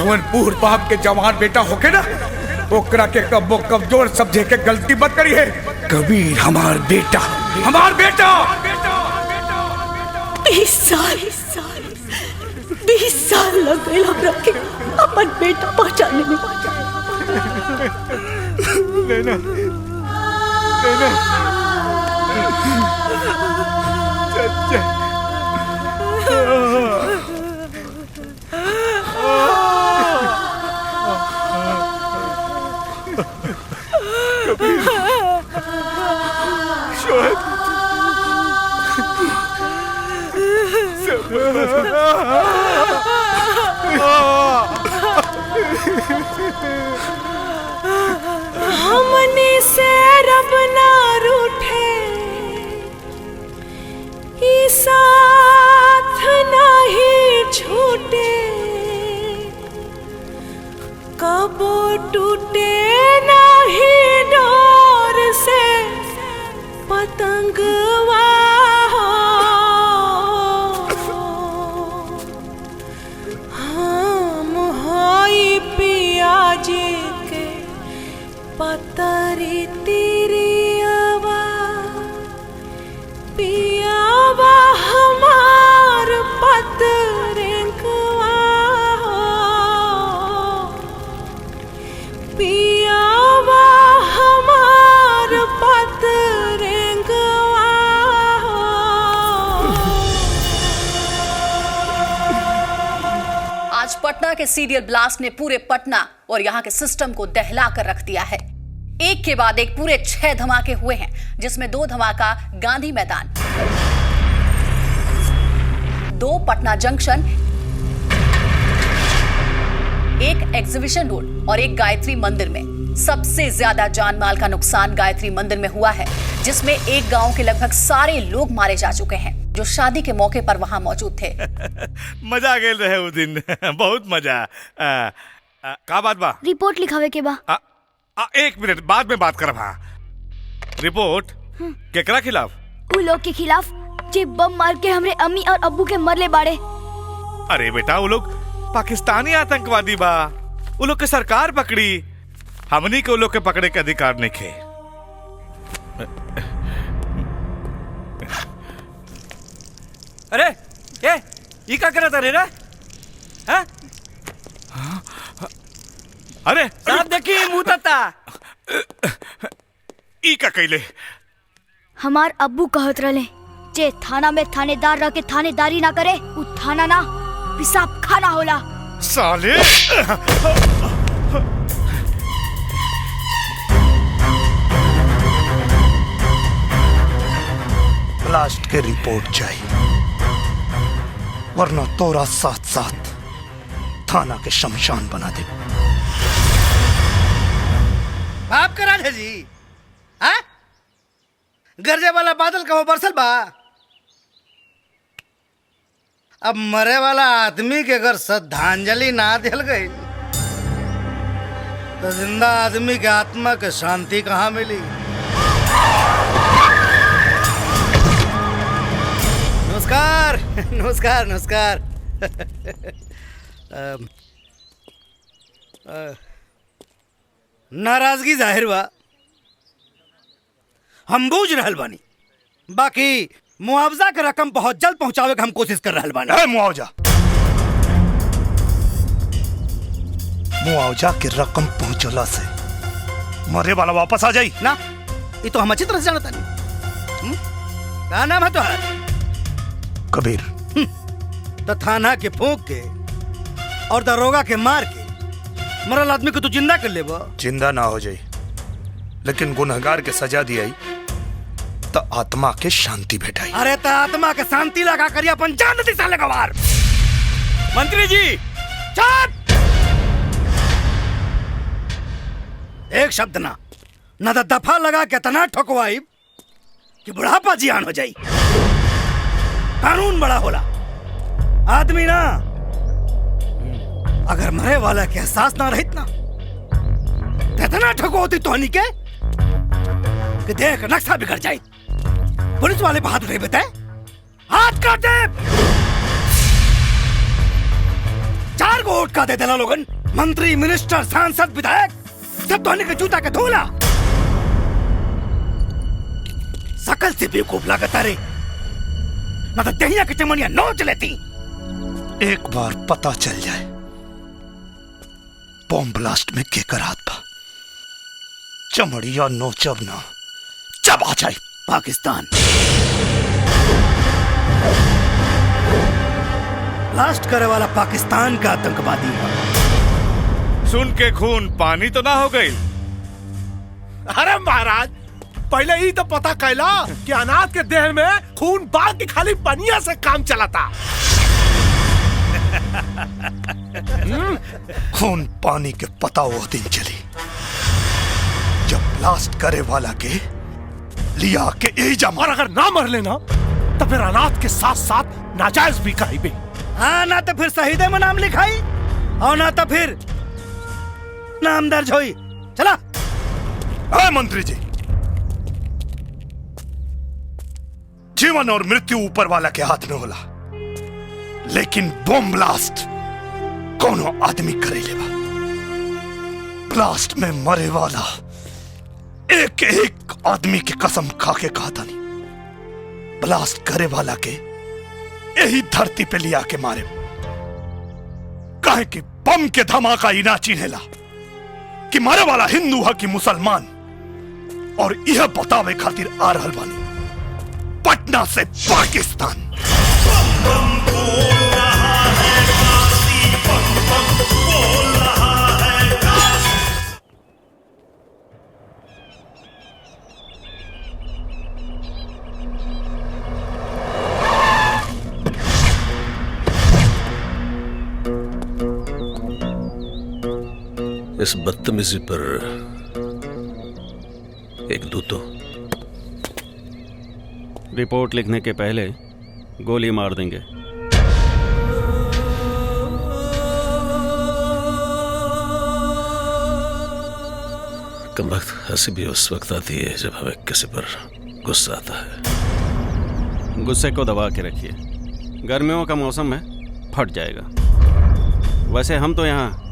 जवन बूढ़ बाप के जवान बेटा होके ना ओकरा के कब्बो कमजोर समझे के गलती मत करी है। कबीर हमार बेटा 20 साल लग गए हमरा के अपन बेटा पहचाने में। नैना नैना चाचा हमने से रब ना रूठे ई साथ नहीं छूटे कबो टूटे नहीं डोर से पतंगवा हम होई पिया जी के पतरी तिरियावा पियावा हमार पतरेंगवा पियावा हमार पतरेंगवा। आज पटना के सीरियल ब्लास्ट ने पूरे पटना और यहाँ के सिस्टम को दहला कर रख दिया है। एक के बाद एक पूरे 6 धमाके हुए हैं, जिसमें 2 धमाका गांधी मैदान, 2 पटना जंक्शन, 1 एग्जीबिशन रोड और 1 गायत्री मंदिर में। सबसे ज्यादा जान माल का नुकसान गायत्री मंदिर में हुआ है, जिसमें एक गांव के लगभग सारे लोग मारे जा चुके हैं जो शादी के मौके पर वहां मौजूद थे। मजा आ गेल रहे उस दिन बहुत मजा। का बात बा? रिपोर्ट लिखावे के बा। 1 मिनट बाद में बात करब। रिपोर्ट केकरा खिलाफ? उ लोग के खिलाफ जे बम मार के हमरे अम्मी और अब्बू के मरले बाड़े। अरे बेटा वो लोग पाकिस्तानी आतंकवादी बा, वो लोग के सरकार पकड़ी, हमनी के वो लोग के पकड़े के अधिकार नहीं खे। अरे ये क्या करता रे? हाँ? अरे साहब देखिए मुंह तता ई का कैले? हमार अब्बू कहत रहे जे थाना में थानेदार रह के थानेदारी ना करे उ थाना ना पिसाब खाना होला। साले ब्लास्ट के रिपोर्ट चाहिए, वरना तोरा साथ साथ थाना के शमशान बना दे। बाप का राजा जी, हाँ? गरजे वाला बादल कहो बरसल बा। अब मरे वाला आदमी के अगर श्रद्धांजलि ना दिल गई तो जिंदा आदमी के आत्मा के शांति कहाँ मिली? नमस्कार नमस्कार नमस्कार। नाराजगी जाहिर बा, हम बूझ रहल बानी, बाकी मुआवजा के रकम बहुत जल्द पहुंचावे के हम कोशिश कर रहल बानी। मुआवजा के रकम पहुंचला से मरे वाला वापस आ जाई ना? ये तो हम अच्छी तरह से जानता नहीं। क्या नाम है तुम्हारा? कबीर। तो थाना के फूंक के और दरोगा के मार के मरल आदमी को तू जिंदा कर लेबा? जिंदा ना हो जाई, लेकिन गुनहगार के सजा दियाई तो आत्मा के शांति भेटाई। अरे तो आत्मा के शांति लगा करिए अपन जान दी साले गवार। मंत्री जी चुप! एक शब्द ना तो दफा लगा के तना ठोकवाई कि बुढ़ापा जियान हो जाई। कानून बड़ा होला, आदमी ना। अगर मरे वाला के एहसास ना रहित ना तो इतना ठोकवाती तोहनी के कि देख नक्शा बिगड़ जाए। पुलिस वाले पे हाथ नहीं बताए, हाथ काटे। 4 गो वोट का दे देना लोगन। मंत्री, मिनिस्टर, सांसद, विधायक सब धोने के जूता के धोला। सकल से बेवकूफ लागत रे, ना तो दहिया की चमनिया नोच लेती। एक बार पता चल जाए बॉम्ब ब्लास्ट में केकर हाथ था, चमड़िया नोचब ना चबा जाए पाकिस्तान। ब्लास्ट करे वाला पाकिस्तान का आतंकवादी है। सुन के खून पानी तो ना हो गई। अरे महाराज, पहले ही तो पता कैला कि अनाथ के देह में खून बाग की खाली पनिया से काम चलाता। खून पानी के पता वो दिन चली जब ब्लास्ट करे वाला के लिया के एजा और अगर ना मर लेना तो फिर अनाथ के साथ साथ नाजायज भी कहीं भी। हाँ, ना तो फिर शहीदे में नाम लिखाई और ना तो फिर नाम दर्ज होई। चला। हाँ मंत्री जी, जीवन और मृत्यु ऊपर वाला के हाथ में होला, लेकिन बॉम्ब ब्लास्ट कोनो आदमी करे लेवा। ब्लास्ट में मरे वाला एक एक आदमी की कसम खा के कहा था नहीं, ब्लास्ट करे वाला के यही धरती पे लिया के मारे। काहे कि बम के धमाका ही ना चिन्हेला कि मारे वाला हिंदू है कि मुसलमान, और यह बतावे खातिर आ रहल बानी पटना से पाकिस्तान। इस बदतमीजी पर एक दूतो। रिपोर्ट लिखने के पहले गोली मार देंगे। कमबख्त हंसी भी उस वक्त आती है जब हमें किसी पर गुस्सा आता है। गुस्से को दबा के रखिए, गर्मियों का मौसम है, फट जाएगा। वैसे हम तो यहाँ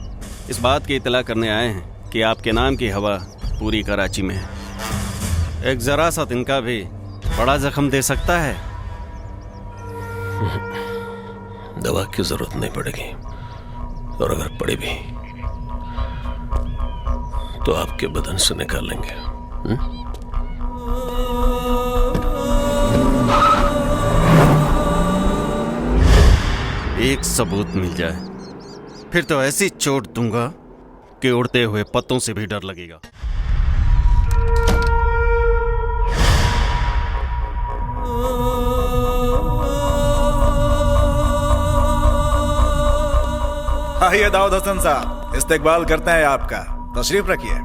इस बात की इतला करने आए हैं कि आपके नाम की हवा पूरी कराची में है। एक जरा सा तिनका भी बड़ा जख्म दे सकता है। दवा की जरूरत नहीं पड़ेगी, और अगर पड़ी भी तो आपके बदन से निकालेंगे। एक सबूत मिल जाए फिर तो ऐसी चोट दूंगा कि उड़ते हुए पत्तों से भी डर लगेगा। आइए दाऊद हसन साहब, इस्तकबाल करते हैं आपका, तशरीफ रखिए।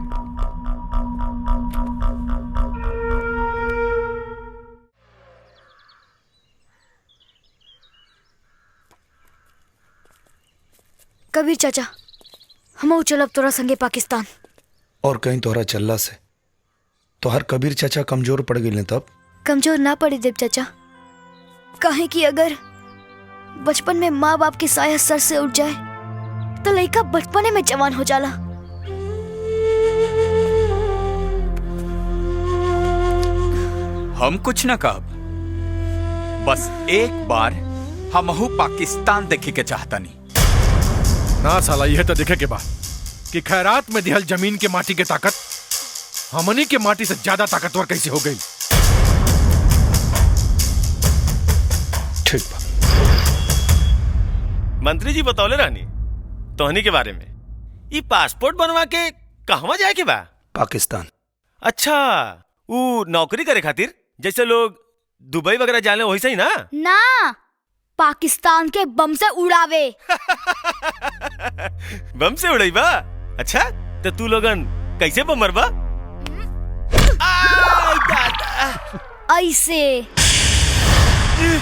कबीर चाचा, हम चलब तोरा संगे पाकिस्तान। और कहीं तोहरा चलला से तोहर कबीर चाचा कमजोर पड़ गए तब? कमजोर ना पड़ी देव चाचा, काहे कि अगर बचपन में माँ बाप की साया सर से उठ जाए तो लड़का बचपने में जवान हो जाला। हम कुछ न कहब, बस एक बार हमहू पाकिस्तान देखे के चाहता नहीं। ना साला, यह तो देखे के बाद कि खैरात में दिहल जमीन के माटी के ताकत हमनी के माटी से ज्यादा ताकतवर कैसे हो गई। ठीक बा। मंत्री जी बतौले रहनी तोहनी के बारे में। ये पासपोर्ट बनवा के कहवा जाए के बा? पाकिस्तान। अच्छा, वो नौकरी करे खातिर जैसे लोग दुबई वगैरह जाने वैसे ही ना? ना, पाकिस्तान के बम से उड़ावे। बम से उड़ाई बा? अच्छा, तो तू लोगन कैसे बम मरबा? ऐसे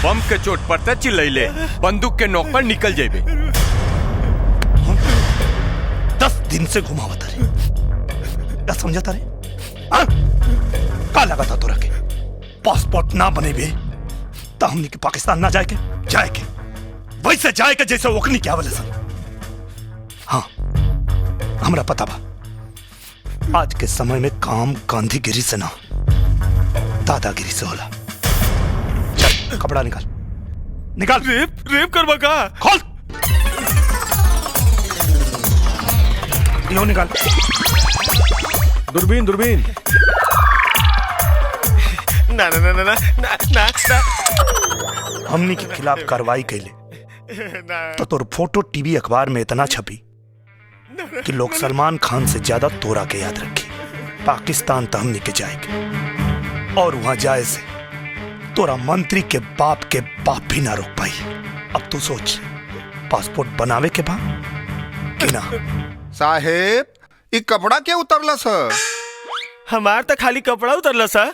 बम के चोट पर ते चिल्लैले, बंदूक के नोक पर निकल जेबे। 10 दिन से घुमावता रे, क्या समझाता रे? का लगा था तोरा के पासपोर्ट ना बने बे तो हमनी के पाकिस्तान ना जाए के वैसे जाए के जैसे ओकनी क्या बोले सन। हाँ, हमरा पता बा आज के समय में काम गांधीगिरी से ना दादागिरी से होला। चल कपड़ा निकाल निकाल। रेप करवा का? खोल यो निकाल। दूरबीन दूरबीन। ना ना ना ना ना ना ना। हमनी के खिलाफ कार्रवाई कैले तो तोर फोटो टीवी अखबार में इतना छपी कि लोग सलमान खान से ज्यादा तोरा के याद रखी। पाकिस्तान तो हमनी के जाएगी और वहां जाए से तोरा मंत्री के बाप भी ना रोक पाई। अब तू सोच पासपोर्ट बनावे के बा कि ना? साहेब ई कपड़ा क्या उतरला सर? हमार तो खाली कपड़ा उतरला सर,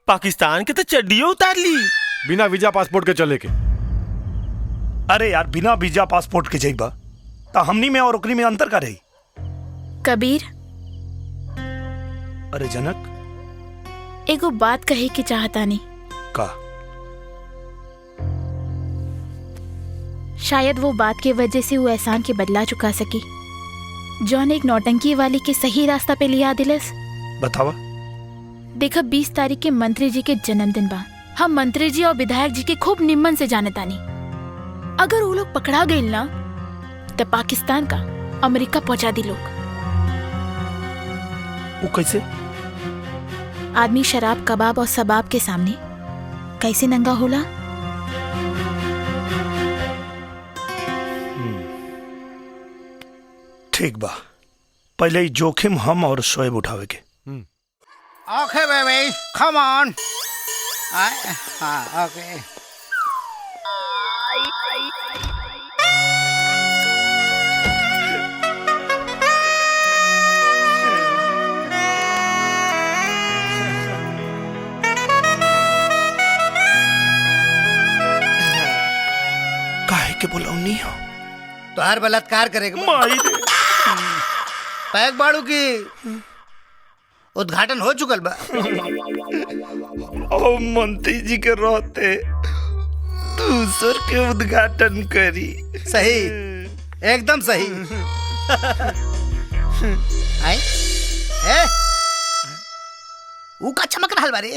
पाकिस्तान के तो चड्डियों उतार ली। बिना वीजा पासपोर्ट के चले के? अरे यार बिना वीजा पासपोर्ट के जाइबा तो हमनी में और ओकरी में अंतर का रही? कबीर अरे जनक एगो बात कहे के चाहता नहीं का? शायद वो बात के वजह से वो एहसान के बदला चुका सकी जौन एक नौटंकी वाली के सही रास्ता पे लिया दिलस। बतावा। देखा 20 तारीख के मंत्री जी के जन्मदिन बा। हम मंत्री जी और विधायक जी के खूब निम्मन से जाने तानी। अगर वो लोग पकड़ा गए ना तो पाकिस्तान का अमेरिका पहुंचा दी लोग। वो कैसे? आदमी शराब कबाब और सबाब के सामने कैसे नंगा होला? ठीक बा, पहले ही जोखिम हम और शोएब उठावे के। Okay, baby, come on. Okay. काहे के बुलाऊनी हो? तो हर बलात्कार करेगा माई पैक बाड़ू की उद्घाटन हो चुकल बा। ओ मंत्री जी के रहते दूसर के उद्घाटन करी। सही, एकदम सही। आई ए ऊ का चमक रहल बारे?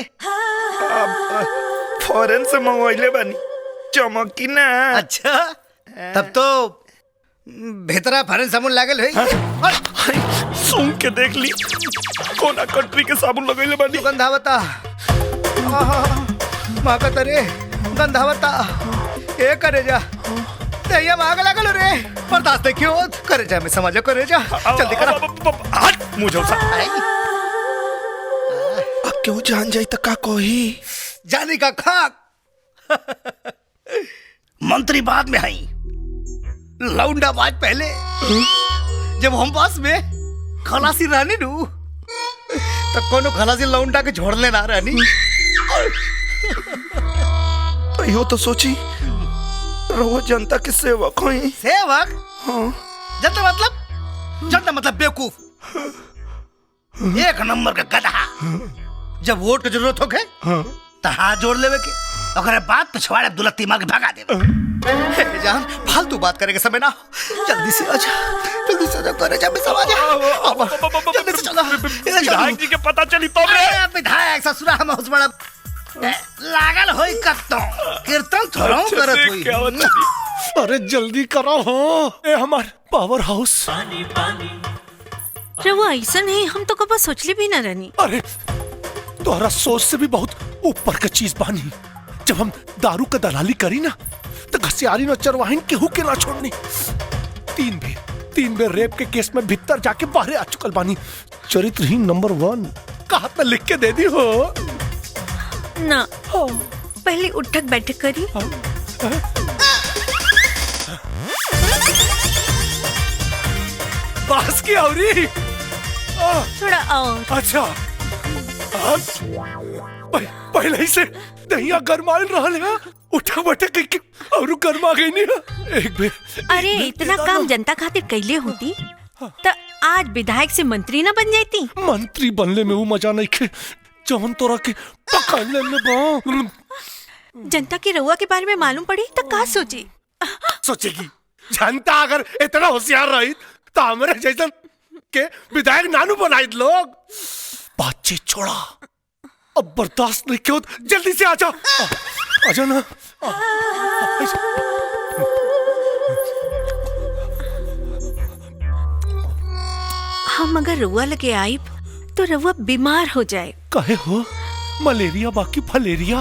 फॉरेन से मंगवाइले बानी, चमकी ना। अच्छा तब तो भीतरा फरन साबुन लागल है। सुन के देख ली कोना कंट्री के साबुन लगैले बानी। गंधावता माका तरे गंधावता ए करे जा तैया माग लागल रे। बर्दाश्त क्यों करे जा? मैं समझ करे जा, जल्दी करा। हट मुझे सा अब क्यों जान जाई त का कोही जानी का खाक। मंत्री बाद में आई, लौंडा बाज पहले। जब हम पास में खलासी रानी नू तो कोनो खलासी लौंडा के छोड़ लेना रानी। तो यो तो सोची रहो जनता के सेवक होई। सेवक? हाँ। जनता मतलब बेवकूफ, एक नंबर का गधा। जब वोट की जरूरत हो गए तो हाथ जोड़ लेवे के, अगर बात पिछवाड़े दुलत्ती मार के भगा दे। जान फालतू बात करेंगे समय ना, जल्दी से आजा, जल्दी से आजा, करे जा, समझ आ, जल्दी से चलो। विधायक जी के पता चली तो विधायक ससुरा हम उस बड़ा लागल होई कत्तो कीर्तन थोड़ा करत हुई। अरे जल्दी करो हो, ए हमार पावर हाउस। रवा ऐसा नहीं, हम तो कब सोचले भी ना रहनी। अरे तोहरा सोच से भी बहुत ऊपर का चीज बानी। जब हम दारू का दलाली करी ना तो घसियारी न चरवाहिन केहू के ना छोड़नी। 3 बेर रेप के केस में भीतर जाके बाहर आ चुकल बानी। चरित्रहीन नंबर 1 का हाथ में लिख के दे दी हो ना। पहले उठक बैठक करी। बास की औरी थोड़ा और। अच्छा पहले ही से दहिया गरमाइल रहल है, उठा बैठक के और गरमा गई नहीं। एक बेर अरे इतना काम जनता खातिर कैले होती तो आज विधायक से मंत्री ना बन जाती। मंत्री बनले में वो मजा नहीं खे जौन तोरा के पकड़ने में बा। जनता की रउआ के बारे में मालूम पड़ी तो का सोची? सोचेगी जनता अगर इतना होशियार रही तो हमारे जैसा के विधायक नानू बनाए लोग। बातचीत छोड़ा, अब बर्दाश्त नहीं क्यों, जल्दी से आजा, आजा ना। हम अगर रुआ लगे आई तो रुआ बीमार हो जाए। कहे हो? मलेरिया बाकी फलेरिया,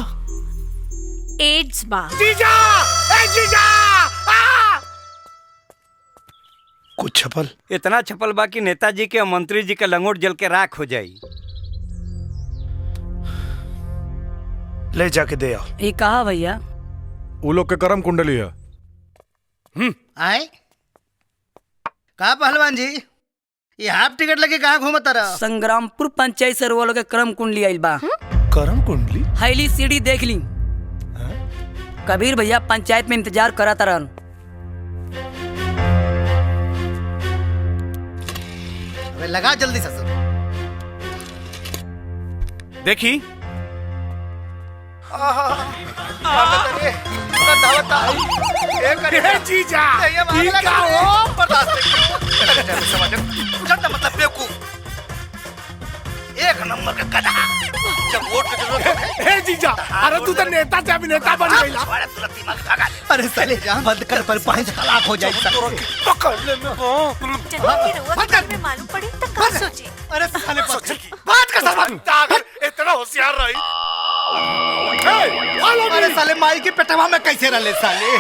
एड्स बा। जीजा, ए जीजा! कुछ छपल, इतना छपल बाकी नेताजी के और मंत्री जी के लंगोट जल के राख हो जाई। ले जाके दे आओ। ये कहा भैया? वो लोग के कर्म कुंडली है। आए कहा पहलवान जी, ये हाफ टिकट लेके कहाँ घूमता रहा? संग्रामपुर पंचायत से रोवा लोग के करम कुंडली आइल बा। करम कुंडली? हाईली सीढ़ी देख ली। कबीर भैया पंचायत में इंतजार करा तरन। लगा जल्दी से सर। देखी जीजा मतलब बेवकूफ, एक नंबर का गधा। जब वोट की जरूरत है जीजा, अरे तू तो नेता से अभिनेता बन गई। अरे साले जान बंद कर पर पांच तलाक हो जाए। पकड़ने में मालूम पड़ी तो क्या सोची? अरे साले बात का सबक इतना होशियार रही। अरे साले माई के पेटवा में कैसे रले साले?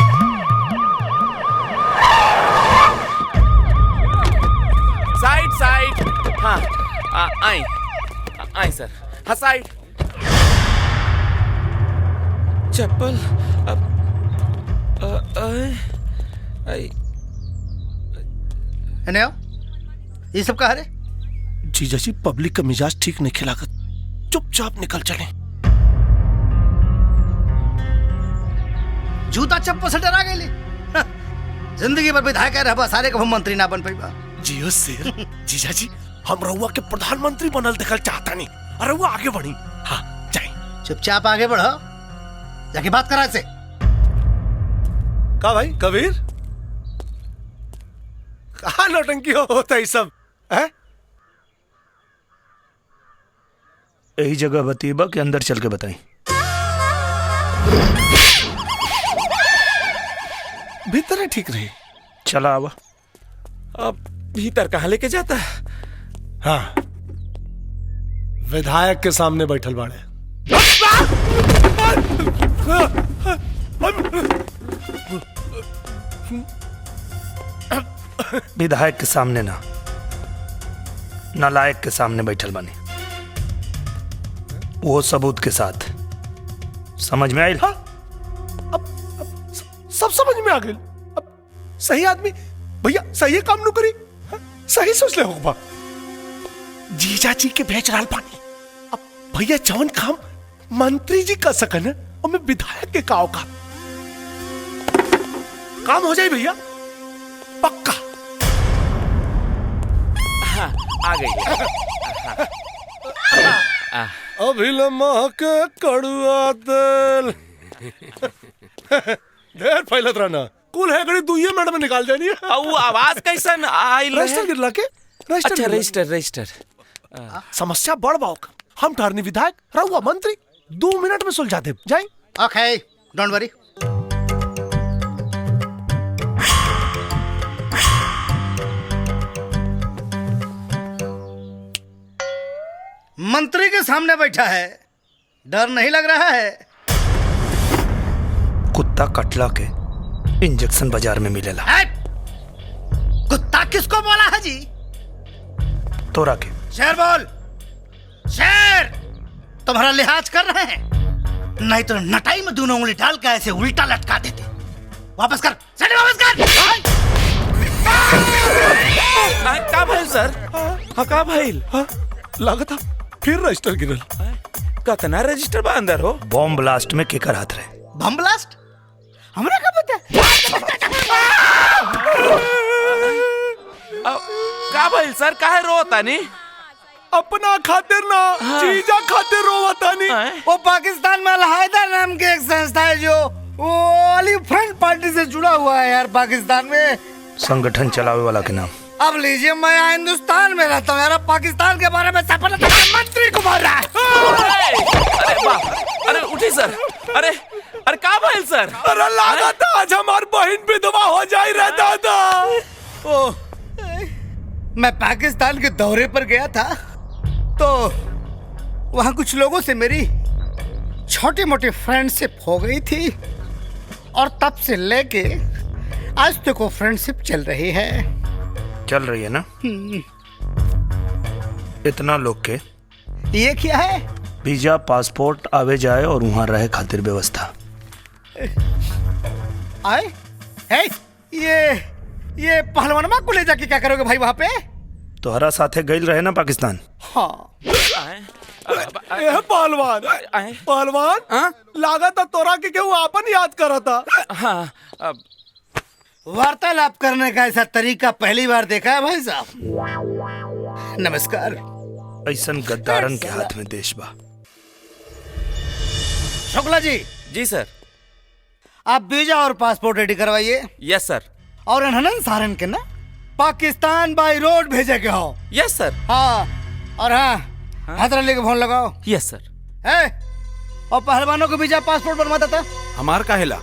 साइड साइड, हाँ आई आई सर, हाँ साइड। चप्पल ये सब कहा रे? जीजा जी पब्लिक का मिजाज ठीक नहीं खिलाकर चुपचाप निकल चले। जूता चप्पल से डरा गए। जिंदगी भर विधायक रहा सारे को मंत्री ना बन पाई। जियो शेर। जीजा जी हम रउआ के प्रधानमंत्री बनल देखल चाहता नहीं, और रउआ आगे बढ़ी। हाँ जाए। चुपचाप आगे बढ़ो, जाके बात करा से। का भाई कबीर, कहा नौटंकी होता है सब है? यही जगह बतीबा के अंदर चल के बताई। भीतर है ठीक रही। चला आवा। अब भीतर कहाँ लेके जाता है? हाँ विधायक के सामने बैठल बाड़े। विधायक के सामने ना, नालायक के सामने बैठल बनी, वो सबूत के साथ। समझ में आई? हाँ? अब सब समझ में आ गए। अब सही आदमी भैया सही काम नु करी। हाँ? सही सोच ले होगा। जीजा जी के भेज रहा पानी। अब भैया जवन काम मंत्री जी कर सकन और मैं विधायक के काव काम हो जाए भैया पक्का। हाँ, आ गई। अभिलम्हा के कड़ुआ तेल ढेर फैलत रहना। कुल है गड़ी 2 मिनट में निकाल देनी है। वो आवाज कैसन आइल है? रजिस्टर गिरला के? अच्छा रजिस्टर। समस्या बड़ बाउक। हम ठहरनी विधायक, रहुआ मंत्री, 2 मिनट में सुलझा दे जाए। ओके डोंट वरी। मंत्री के सामने बैठा है, डर नहीं लग रहा है? कुत्ता कटला के इंजेक्शन बाजार में मिलेला। कुत्ता किसको बोला है जी? तोरा के। शेर बोल, शेर। तुम्हारा लिहाज कर रहे हैं, नहीं तो नटाई में दोनों उंगली डाल के ऐसे उल्टा लटका देते। वापस कर, सीढ़ी वापस कर। का भाई सर? हाँ का भाई? लगा था फिर रजिस्टर गिरल। कितना रजिस्टर बा अंदर हो? बॉम्ब ब्लास्ट में केकर हाथ रहे? Bomb blast? हमरा का पता? का भाई सर काहे रोता नहीं? अपना खातिर ना, जीजा खातिर रोवता नहीं। वो पाकिस्तान में अलहायदा नाम की एक संस्था है जो वो वाली फ्रंट पार्टी से जुड़ा हुआ है यार पाकिस्तान में। संगठन चलावे वाला के नाम? अब लीजिए, मैं यहाँ हिंदुस्तान में रहता हूँ यार, पाकिस्तान के बारे में सफल मंत्री को बोल रहा है। अरे बाप, अरे उठी सर, अरे अरे का भइल सर? अरे लगा था आज हमार बहन विधवा हो जाई रे दादा। ओ, मैं पाकिस्तान के दौरे पर गया था तो वहाँ कुछ लोगों से मेरी छोटी मोटी फ्रेंडशिप हो गई थी और तब से लेके आज तक वो फ्रेंडशिप चल रही है। चल रही है ना? इतना लोग के ये क्या है? वीजा, पासपोर्ट, आवे जाए और वहाँ रहे खातिर व्यवस्था। आए? है? ये पहलवानमा को ले जाके क्या करोगे भाई वहाँ पे? तोहरा साथे गइल रहे ना पाकिस्तान? हाँ। पहलवान लागा था तोरा के केहू आपन याद करा था। हाँ, वार्तालाप करने का ऐसा तरीका पहली बार देखा है भाई साहब। नमस्कार। ऐसन गद्दारन के हाथ में देश बा। शुक्ला जी। जी सर। आप वीजा और पासपोर्ट रेडी करवाइए। यस सर। और अनहनन सारन के ना पाकिस्तान बाई रोड भेजे के हो। यस सर। हाँ, और हाँ, हैदर अली को फोन लगाओ। यस सर। है? और पहलवानों को वीजा पासपोर्ट बनवाता था? हमार का हिला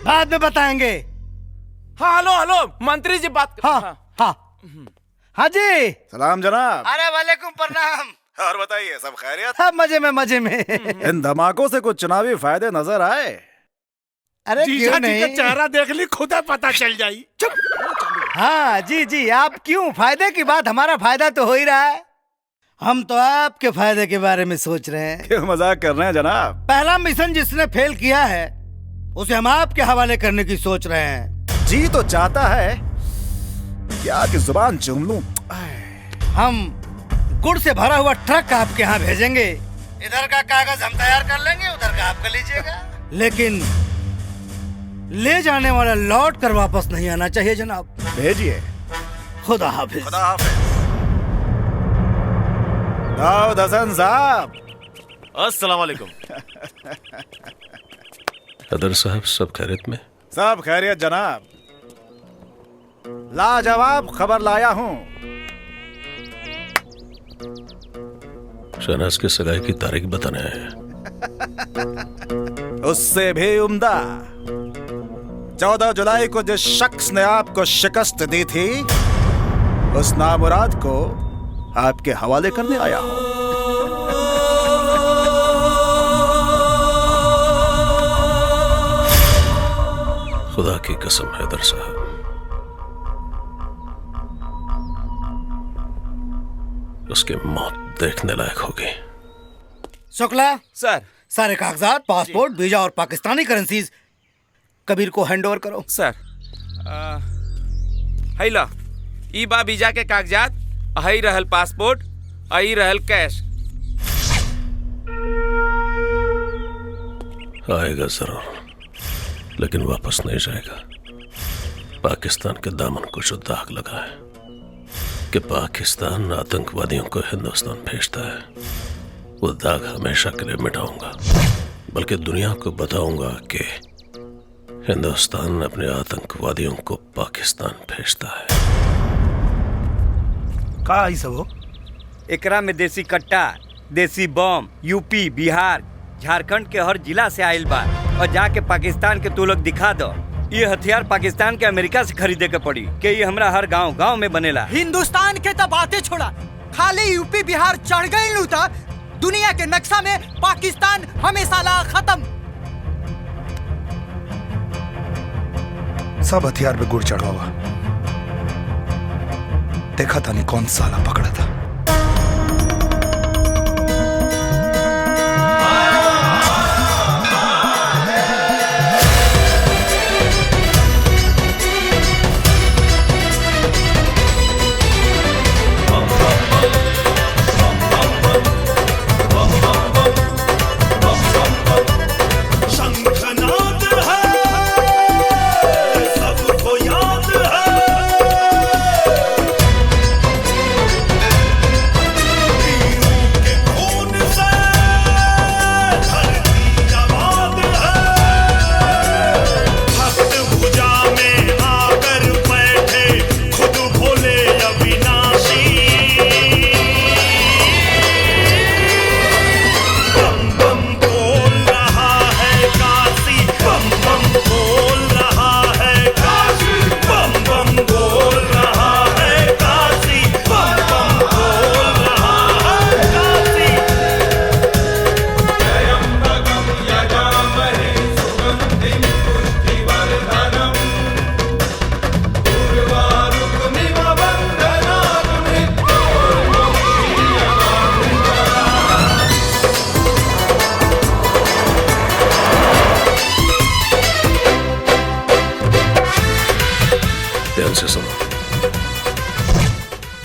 बाद में बताएंगे। हाँ, हेलो हेलो मंत्री जी बात। हाँ हाँ हाँ जी। सलाम जनाब। अरे वालेकुम प्रणाम। और बताइए, सब खैरियत? सब मजे में मजे में। इन धमाकों से कुछ चुनावी फायदे नजर आए? अरे जीजा जी का चेहरा देख ली, खुदा पता चल जाई। हाँ जी जी, आप क्यों? फायदे की बात, हमारा फायदा तो हो ही रहा है। हम तो आपके फायदे के बारे में सोच रहे हैं। क्यों मजाक कर रहे हैं जनाब? पहला मिशन जिसने फेल किया है उसे हम आपके हवाले करने की सोच रहे हैं। जी तो चाहता है क्या कि जुबान चूम लूं। हम गुड़ से भरा हुआ ट्रक आपके यहाँ भेजेंगे। इधर का कागज हम तैयार कर लेंगे, उधर का आप कर लीजिएगा। लेकिन ले जाने वाला लौट कर वापस नहीं आना चाहिए जनाब। भेजिए। खुदा हाफिज। खुदा हाफिज। दाऊद हसन साहब। अस्सलाम वालेकुम। अदर साहब, सब खैरियत में? सब खैरियत जनाब। लाजवाब खबर लाया हूँ। शहनाज की सगाई की तारीख बताने आए हैं। उससे भी उम्दा 14 जुलाई को जिस शख्स ने आपको शिकस्त दी थी उस नामुराद को आपके हवाले करने आया हूँ। खुदा की कसम हैदर साहब, उसकी मौत देखने लायक होगी। शुक्ला सर, सारे कागजात, पासपोर्ट, वीजा और पाकिस्तानी करेंसीज कबीर को हैंड ओवर करो। सर, हैला ई बा वीजा के कागजात, हई रहल पासपोर्ट, हई रहल कैश। आएगा जरूर, लेकिन वापस नहीं जाएगा। पाकिस्तान के दामन को जो दाग लगा है कि पाकिस्तान आतंकवादियों को हिंदुस्तान भेजता है, वो दाग हमेशा के लिए मिटाऊंगा। बल्कि दुनिया को बताऊंगा कि हिंदुस्तान अपने आतंकवादियों को पाकिस्तान भेजता है। का आई सब हो? एकरा में देसी कट्टा, देसी बम यूपी, बिहार, झारखंड के हर जिला से आयल बा और जाके पाकिस्तान के तू लोग दिखा दो। ये हथियार पाकिस्तान के अमेरिका से खरीदे के पड़ी कि ये हमरा हर गांव गांव में बनेला। हिंदुस्तान के तो बातें छोड़ा, खाली यूपी बिहार चढ़ गई लू था, दुनिया के नक्शा में पाकिस्तान हमेशा ला खत्म। सब हथियार पे गुड़ चढ़ा हुआ। देखा था नहीं कौन साला पकड़ा था।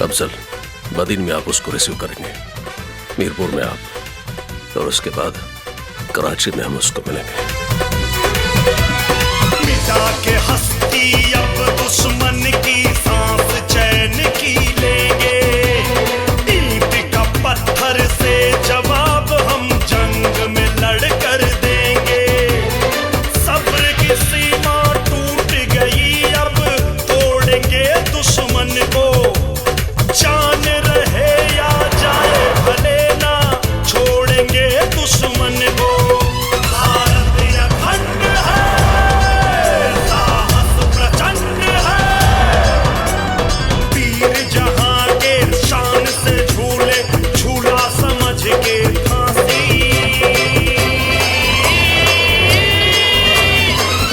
अफजल, बदीन में आप उसको रिसीव करेंगे, मीरपुर में आप, और उसके बाद कराची में हम उसको मिलेंगे। मिटा के हस्ती अब दुश्मन की सांस चैन की लेंगे, ईंट का पत्थर से जवाब हम जंग में लड़ कर देंगे। सब्र की सीमा टूट गई अब तोड़ेंगे दुश्मन को, जान रहे या जाए भले ना छोड़ेंगे दुश्मन को। भारत अखंड है, साहस प्रचंड है, वीर जहां के शान से झूले झूला समझ के फांसी।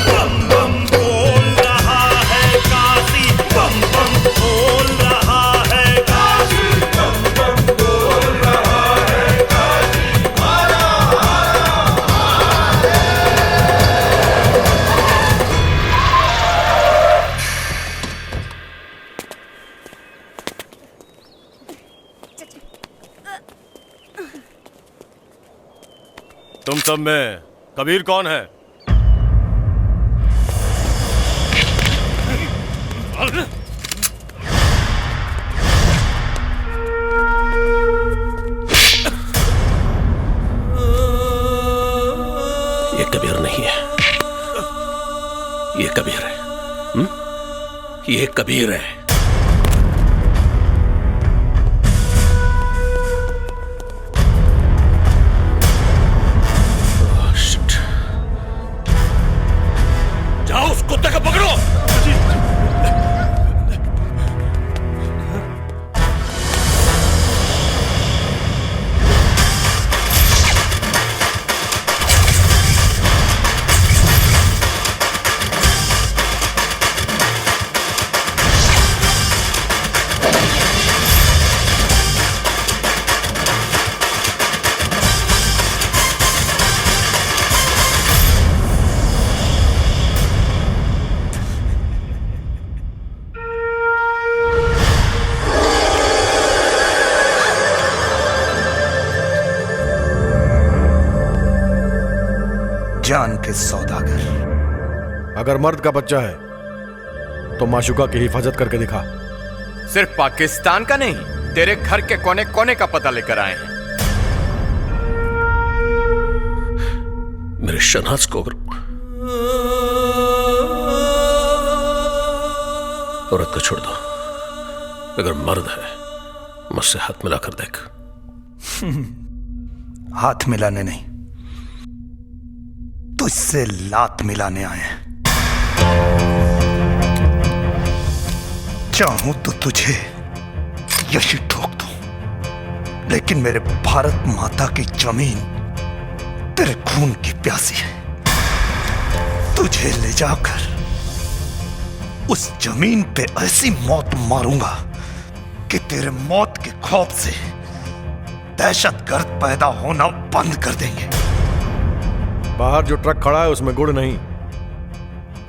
बम बम बोल रहा है काशी, बम बम बोल रहा है काशी, बम बम बोल रहा है काशी। तुम सब में कबीर कौन है? ये कबीर नहीं है, ये कबीर है। ये कबीर है। जाओ उस कुत्ते को पकड़ो। जान के सौदागर। अगर मर्द का बच्चा है तो माशुका की हिफाजत करके दिखा। सिर्फ पाकिस्तान का नहीं, तेरे घर के कोने कोने का पता लेकर आए हैं। मेरे शहनाज को औरत को छोड़ दो, अगर मर्द है मुझसे हाथ मिलाकर देख। हाथ मिलाने नहीं, तुझसे लात मिलाने आए हैं। चाहूं तो तुझे यही ठोक दूं, लेकिन मेरे भारत माता की जमीन तेरे खून की प्यासी है। तुझे ले जाकर उस जमीन पे ऐसी मौत मारूंगा कि तेरे मौत के खौफ से दहशतगर्द पैदा होना बंद कर देंगे। बाहर जो ट्रक खड़ा है उसमें गुड़ नहीं,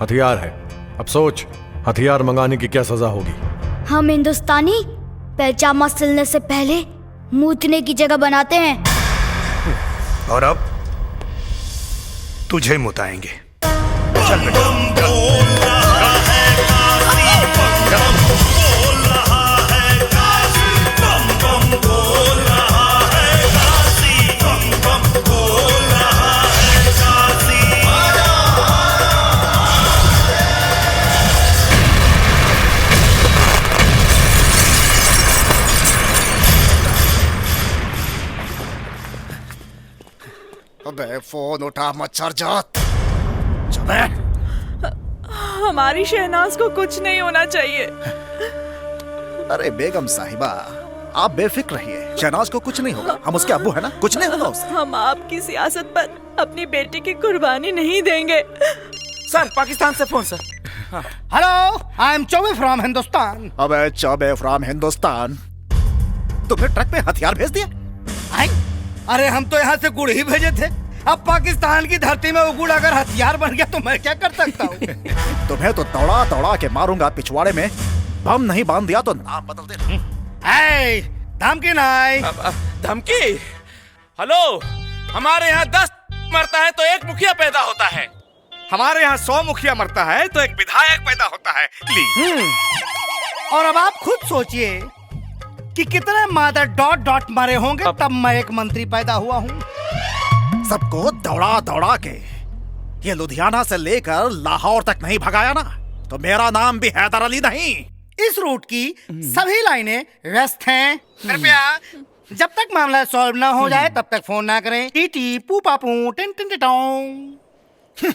हथियार है। अब सोच, हथियार मंगाने की क्या सजा होगी। हम हिंदुस्तानी पैजामा सिलने से पहले मूतने की जगह बनाते हैं। और अब तुझे मुताएंगे। चल बेटा। अबे फोन उठा मच्छर जात। हमारी शहनाज को कुछ नहीं होना चाहिए। अरे बेगम साहिबा, आप बेफिक्र रहिए, शहनाज को कुछ नहीं होगा। हम उसके अब्बू है ना, कुछ नहीं होगा उसे। हम आपकी सियासत पर अपनी बेटी की कुर्बानी नहीं देंगे। सर, पाकिस्तान से phone sir. Hello, I am Choubey from Hindustan. अबे चौबे फ्रॉम हिंदुस्तान, तुमने ट्रक पे हथियार भेज दिया? अरे हम तो यहाँ से गुड़ ही भेजे थे। अब पाकिस्तान की धरती में वो गुड़ अगर हथियार बन गया तो मैं क्या कर सकता हूँ। तुम्हें तो दौड़ा दौड़ा के मारूंगा। पिछवाड़े में बम नहीं बांध दिया तो नाम बदल दे। धमकी नहीं। धमकी? हेलो, हमारे यहाँ 10 मरता है तो एक मुखिया पैदा होता है। हमारे यहाँ 100 मुखिया मरता है तो एक विधायक पैदा होता है। ली। और अब आप खुद सोचिए कि कितने मादर डॉट डॉट मरे होंगे तब मैं एक मंत्री पैदा हुआ हूँ। सबको दौड़ा दौड़ा के ये लुधियाना से लेकर लाहौर तक नहीं भगाया ना, तो मेरा नाम भी हैदर अली नहीं। इस रूट की सभी लाइनें व्यस्त हैं। कृपया जब तक मामला सॉल्व ना हो जाए तब तक फोन ना करें। टीटी पू पापू टिन टिन टिटों।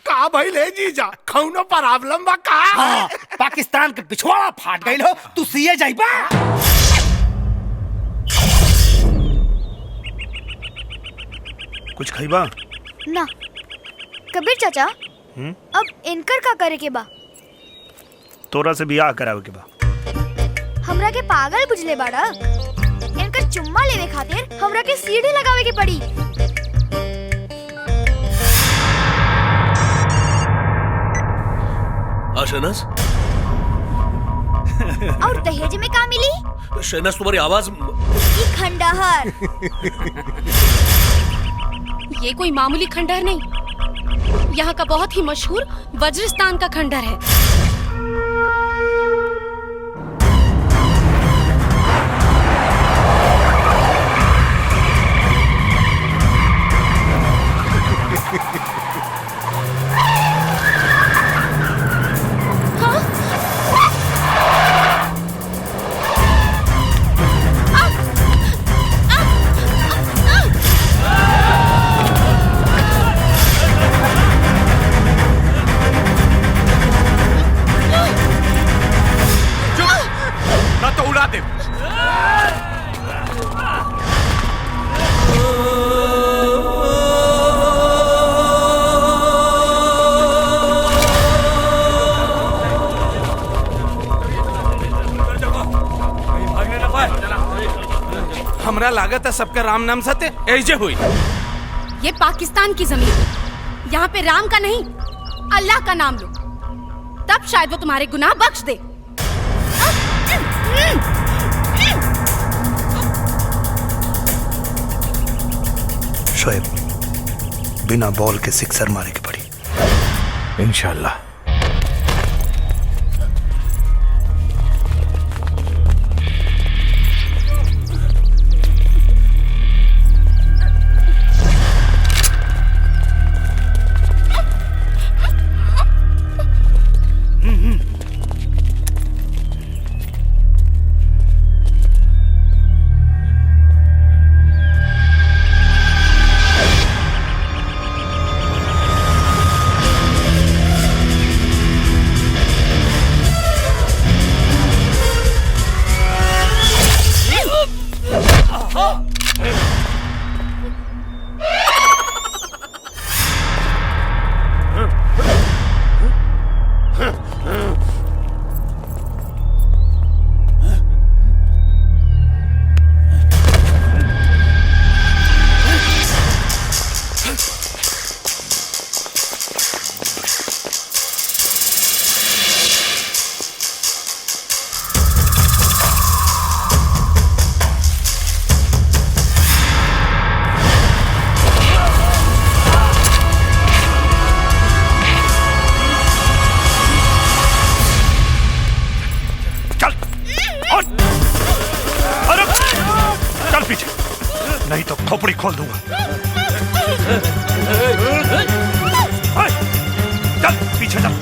का भाई ले जीजा कौनो प्रॉब्लम बा का? हाँ, पाकिस्तान के पिछवाड़ा फाट गई हो, तू सीए जाइबा। कुछ खइबा? ना कबीर चाचा, अब इनकर का करे के बा? तोरा से बियाह करावे के बा। हमरा के पागल बुझले बाड़ा? इनकर चुम्मा लेवे खातिर हमरा के सीढ़ी लगावे के पड़ी। शहनाज, और दहेज में का मिली? शहनाज तुम्हारी आवाज ये खंडहर। ये कोई मामूली खंडहर नहीं, यहाँ का बहुत ही मशहूर वज्रस्थान का खंडहर है। हमरा लागत है सबका राम नाम सत्य ऐसे हुई। ये पाकिस्तान की जमीन है, यहाँ पे राम का नहीं अल्लाह का नाम लो, तब शायद वो तुम्हारे गुनाह बख्श दे। शोएब, बिना बॉल के सिक्सर मारे की पड़ी। इंशाल्लाह। नहीं तो खोपड़ी खोल दूंगा। चल पीछे चल।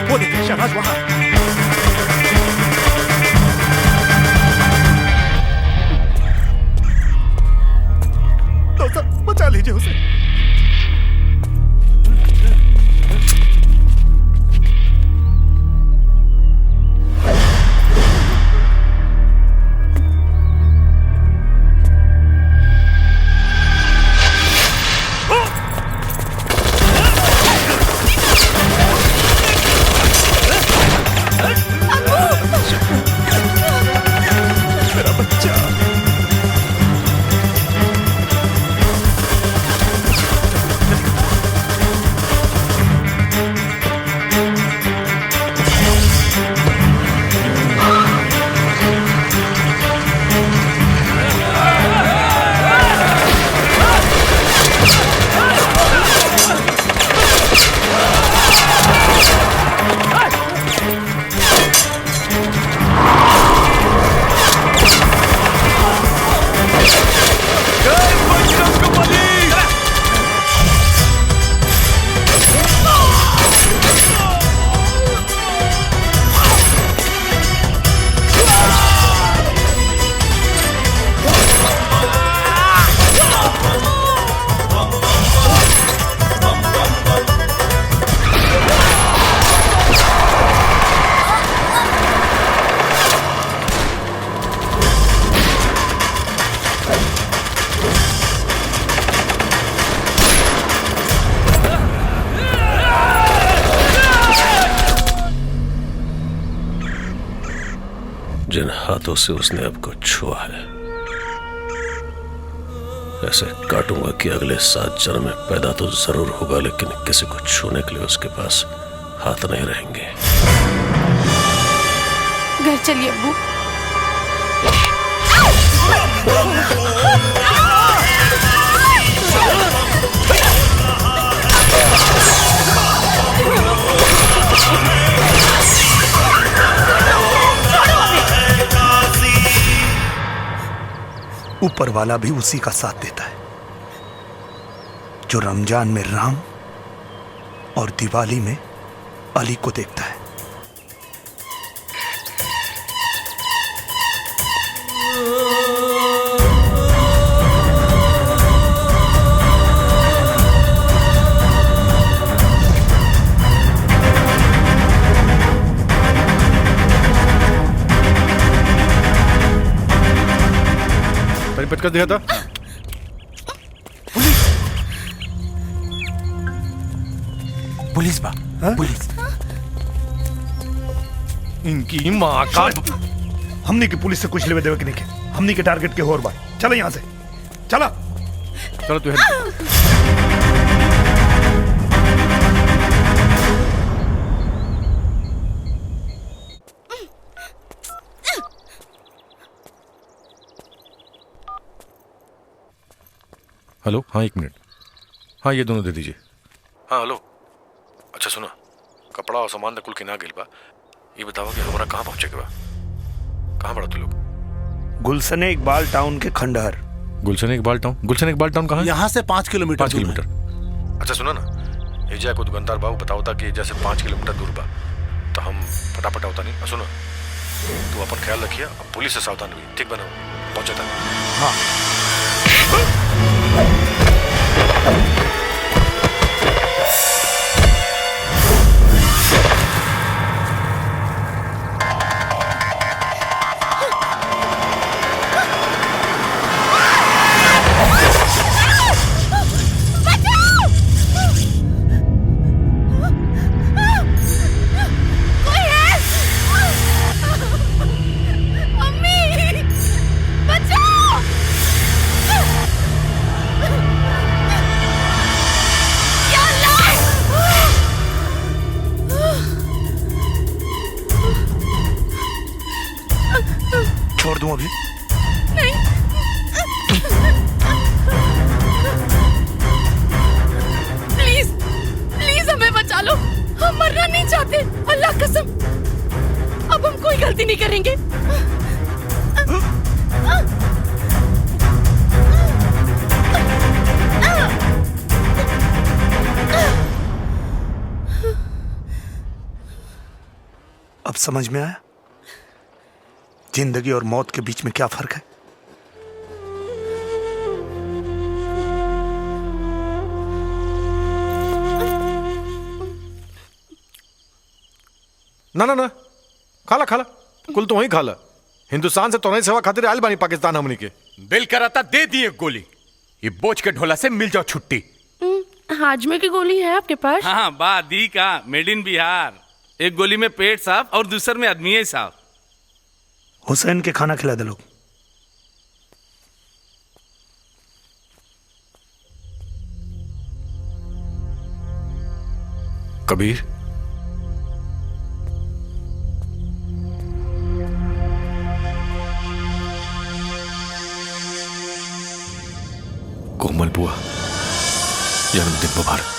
वो देखिए शहनाज वहां। बचा लीजिए उसे। मेरा बच्चा। जिन हाथों से उसने आपको छुआ है, ऐसे काटूंगा कि अगले 7 जन्म में पैदा तो जरूर होगा, लेकिन किसी को छूने के लिए उसके पास हाथ नहीं रहेंगे। घर चलिए अब्बू। ऊपर वाला भी उसी का साथ देता है जो रमजान में राम और दिवाली में अली को देखता है। परिपथ कर दिया था। पुलिस बा, पुलिस। इनकी माँ का हमनी की पुलिस से कुछ लेवे देवे के नहीं के। हमनी के टारगेट के होर बा। चलो यहाँ से, चला। चलो तू हेलो। हाँ 1 मिनट। हाँ ये दोनों दे दीजिए। हाँ हेलो। अच्छा सुनो, कपड़ा और सामान कुल के ना गिल बा। ये बताओ कि हमारा कहाँ पहुँचे के बा? कहाँ पड़ा तू लोग? गुलशन इकबाल टाउन के खंडहर। गुलशन इकबाल टाउन? गुलशन इकबाल टाउन कहाँ है? यहाँ से 5 किलोमीटर। 5 किलोमीटर। अच्छा सुनो ना, ये जाए को दुकानदार बाबू बताओ था कि जैसे 5 किलोमीटर दूर बा, तो हम फटाफट होता नहीं। सुनो, तू अपन ख्याल रखिए, पुलिस से सावधान हुई, ठीक बना? पहुँचा था। हाँ। छोड़ दूं अभी? नहीं। प्लीज प्लीज हमें बचा लो, हम मरना नहीं चाहते, अल्लाह कसम। अब हम कोई गलती नहीं करेंगे। अब समझ में आया जिंदगी और मौत के बीच में क्या फर्क है? ना ना ना, खाला खाला, कुल तो वही खाला। हिंदुस्तान से तो नहीं सेवा खातिर आयल बानी पाकिस्तान हमनी के। दिल कराता दे दिए गोली, ये बोझ के ढोला से मिल जाओ छुट्टी। हाजमे की गोली है आपके पास? हाँ बादी का मेड इन बिहार। एक गोली में पेट साफ और दूसर में आदमी साफ। हुसैन के खाना खिला दे लोग। कबीर, कोमल बुआ, जन्मदिन मुबारक।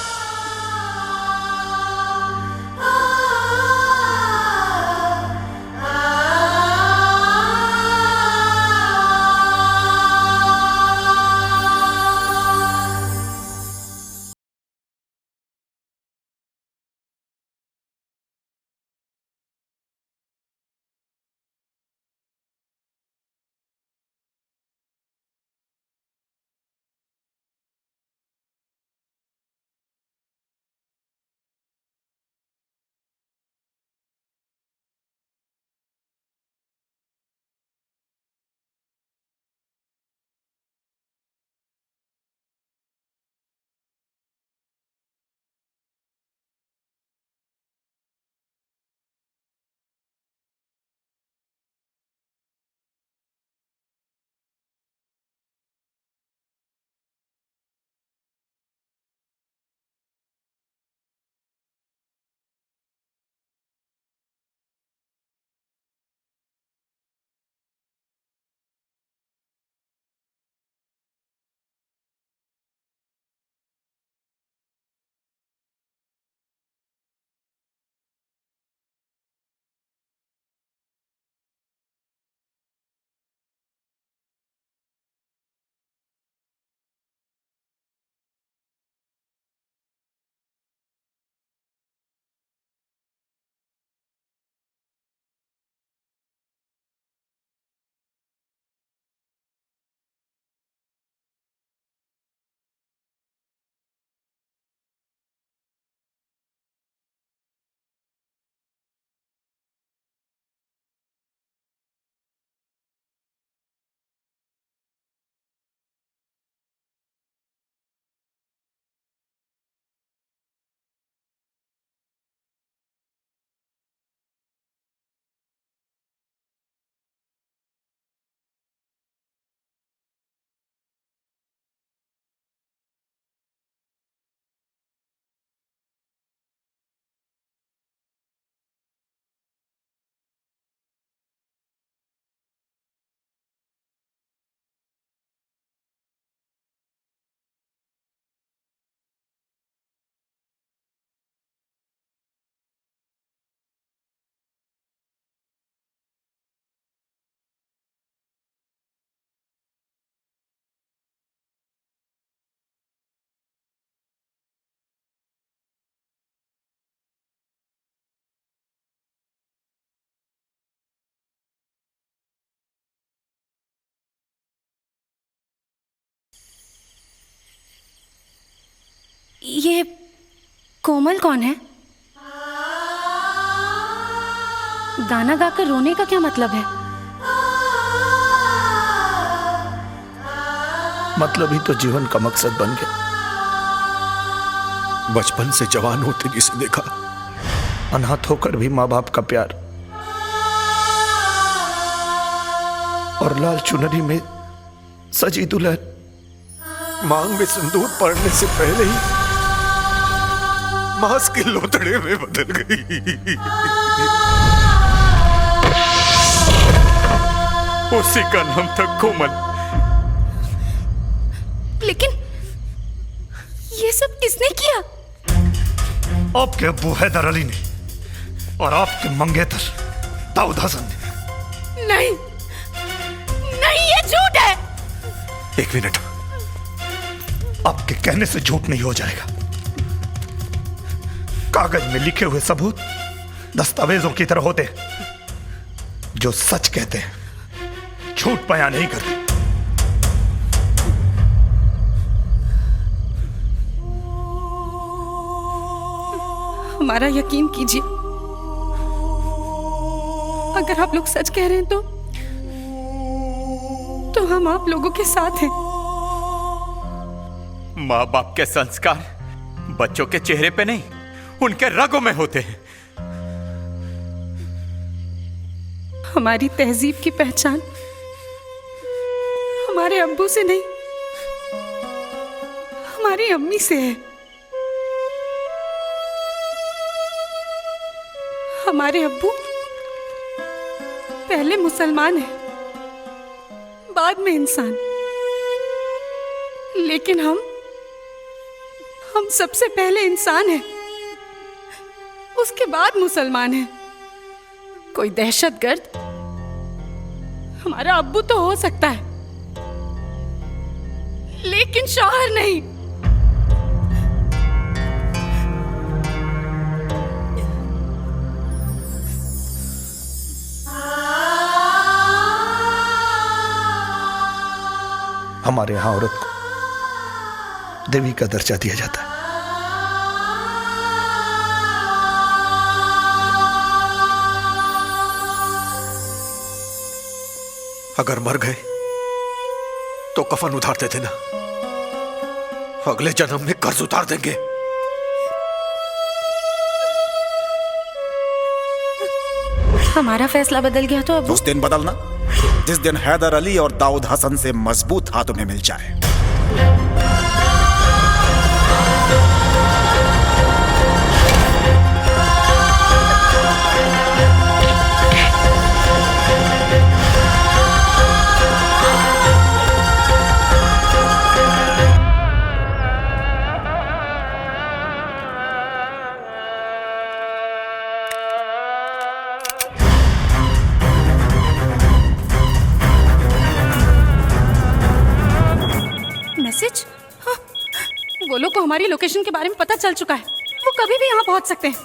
ये कोमल कौन है? गाना गाकर रोने का क्या मतलब है? मतलब ही तो जीवन का मकसद बन गया। बचपन से जवान होते जिसे देखा, अनाथ होकर भी माँ बाप का प्यार और लाल चुनरी में सजी दुल्हन मांग में सिंदूर पड़ने से पहले ही मांस के लोथड़े में बदल गई। उसी का नाम था कोमल। लेकिन ये सब किसने किया? आपके अब्बू हैदर अली ने और आपके मंगेतर दाऊद हसन ने। नहीं नहीं, ये झूठ है। एक मिनट, आपके कहने से झूठ नहीं हो जाएगा। कागज में लिखे हुए सबूत दस्तावेजों की तरह होते हैं जो सच कहते हैं, झूठ बयान नहीं करते। हमारा यकीन कीजिए, अगर आप लोग सच कह रहे हैं तो हम आप लोगों के साथ हैं। माँ बाप के संस्कार बच्चों के चेहरे पे नहीं, उनके रगों में होते हैं। हमारी तहजीब की पहचान हमारे अब्बू से नहीं, हमारी अम्मी से है। हमारे अब्बू पहले मुसलमान हैं, बाद में इंसान, लेकिन हम सबसे पहले इंसान हैं, उसके बाद मुसलमान हैं। कोई दहशतगर्द हमारा अब्बू तो हो सकता है, लेकिन शौहर नहीं। हमारे यहां औरत को देवी का दर्जा दिया जाता है। अगर मर गए तो कफन उतार देते ना, अगले जन्म में कर्ज उतार देंगे। हमारा फैसला बदल गया तो अब उस दिन बदलना जिस दिन हैदर अली और दाऊद हसन से मजबूत हाथ उन्हें मिल जाए। मैसेज? हाँ, वो लोग को हमारी लोकेशन के बारे में पता चल चुका है, वो कभी भी यहाँ पहुँच सकते हैं।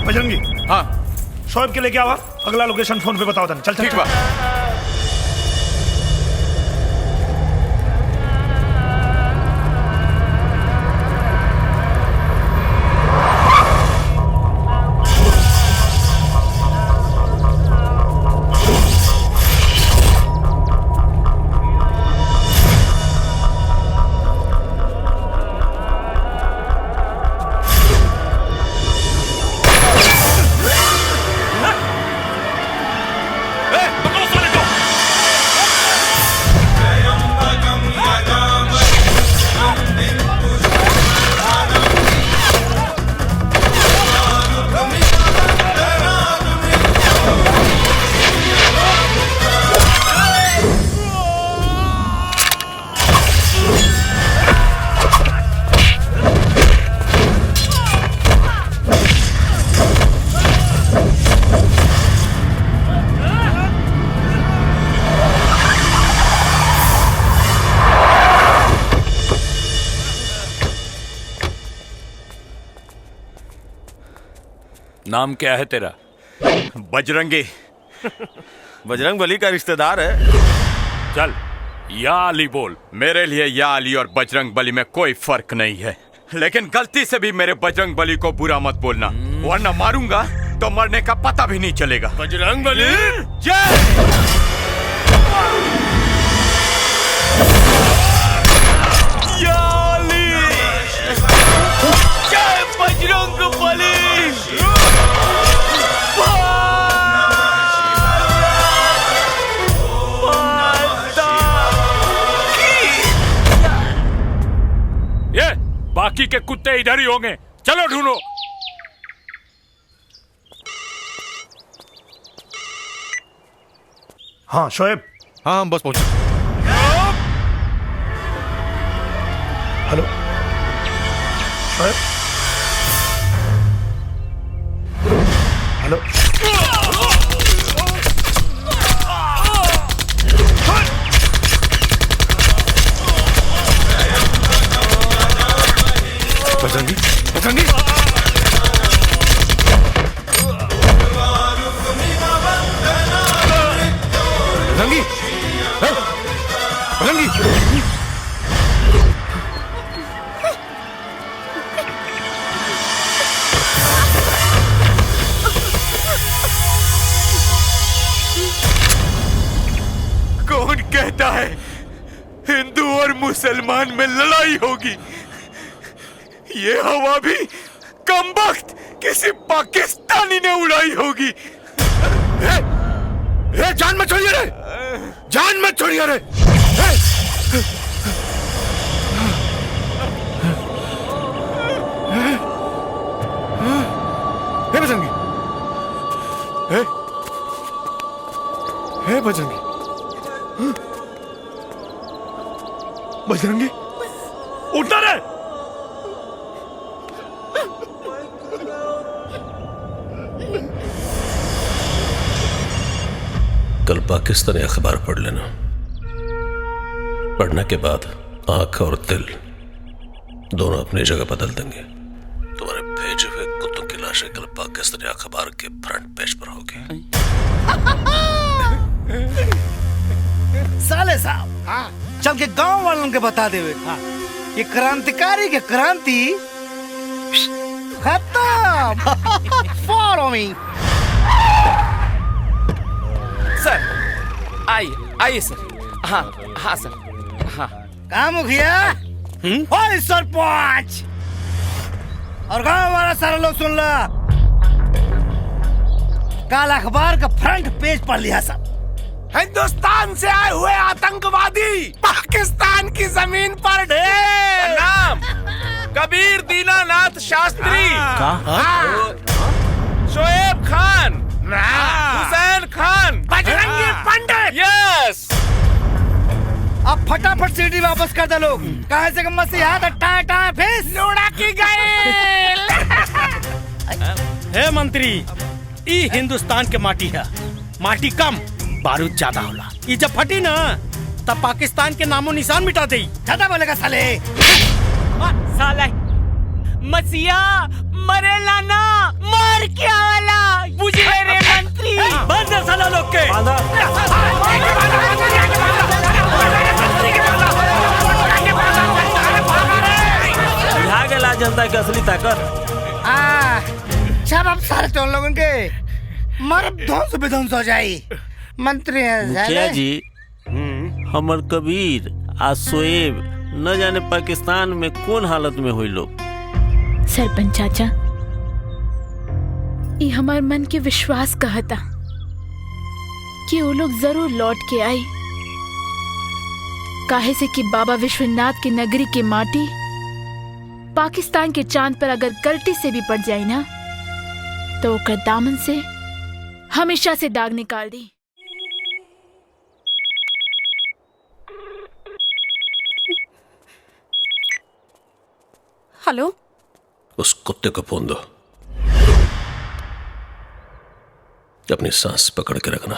बजरंगी, हाँ शोएब के लेके आवा, अगला लोकेशन फोन पे बताओ। चल ठीक बा। नाम क्या है तेरा? बजरंगी। बजरंग बली का रिश्तेदार है। चल या अली बोल। मेरे लिए या अली और बजरंग बली में कोई फर्क नहीं है। लेकिन गलती से भी मेरे बजरंग बली को बुरा मत बोलना, वरना मारूंगा तो मरने का पता भी नहीं चलेगा। बजरंग बली जय जय बजरंग बली। ये बाकी के कुत्ते इधर ही होंगे, चलो ढूंढो। हाँ शोएब। हाँ बस पहुंचे। हेलो शोएब। हेलो बजरंगी बजरंगी बजरंगी बजरंगी कौन कहता है हिंदू और मुसलमान में लड़ाई होगी? ये हवा भी कमबख्त किसी पाकिस्तानी ने उड़ाई होगी। जान मत छोड़िए रे, जान मत छोड़िए रे। हे बजरंगी, हे बजरंगी, बजरंगी उठा रे। कल पाकिस्तानी अखबार पढ़ लेना, पढ़ने के बाद आंख और दिल दोनों अपनी जगह बदल देंगे। तुम्हारे भेजे हुए कुत्तों की लाशें कल पाकिस्तानी अखबार के फ्रंट पेज पर होगी। साले साहब चल के गांव वालों के बता देवे ये क्रांतिकारी के क्रांति खत्म। फॉलो मी सर। आइए आइए सर। हाँ हाँ सर। हाँ कहा मुखिया और सरपंच और गांव वाला सारा लोग सुन ला, कल अखबार का फ्रंट पेज पढ़ लिया सब। हिंदुस्तान से आए हुए आतंकवादी पाकिस्तान की जमीन पर ढेर। नाम कबीर दीनानाथ शास्त्री, शोएब खान, हुसैन खान, बजरंगी पंडित। यस। अब फटाफट सीढ़ी वापस कर दे लोग, कहाँ से मसीहा टाटा फेस लोड़ा की गए। हे मंत्री, ई हिंदुस्तान के माटी है, माटी कम बारूद ज्यादा होला। ये जब फटी ना तब पाकिस्तान के नामो निशान मिटा दे। ज्यादा बोलेगा साले। साला मसीहा मरेला ना, मार क्या वाला बुझे रे मंत्री। बंद है साला लोग के। जनता की असली ताकत। जब अब सारे चोर लोगों के मर ध्वंस विध्वंस हो जाये। मंत्री मुखिया जी, हमर कबीर आ शोएब न जाने पाकिस्तान में कौन हालत में हुई लोग। सरपंच चाचा, ये हमार मन के विश्वास कहता कि वो लोग जरूर लौट के आए, काहे से कि बाबा विश्वनाथ की नगरी की माटी पाकिस्तान के चांद पर अगर गलती से भी पड़ जाए ना तो ओकर दामन से हमेशा से दाग निकाल दी। हेलो, उस कुत्ते को फोन दो, अपनी सांस पकड़ के रखना।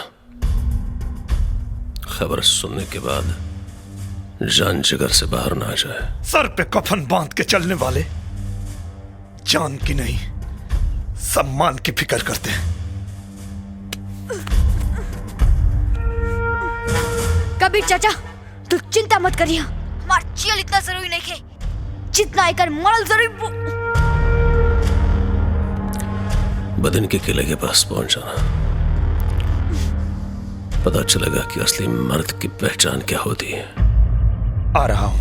खबर सुनने के बाद जान जिगर से बाहर ना आ जाए। सर पे कफन बांध के चलने वाले जान की नहीं सम्मान की फिक्र करते हैं। कबीर चाचा, तू चिंता मत करिए, हमार जियल इतना जरूरी नहीं है। जितना एकर मरल जरूर बदन के किले के पास पहुंच जाना, पता चलेगा कि असली मर्द की पहचान क्या होती है। आ रहा हूं।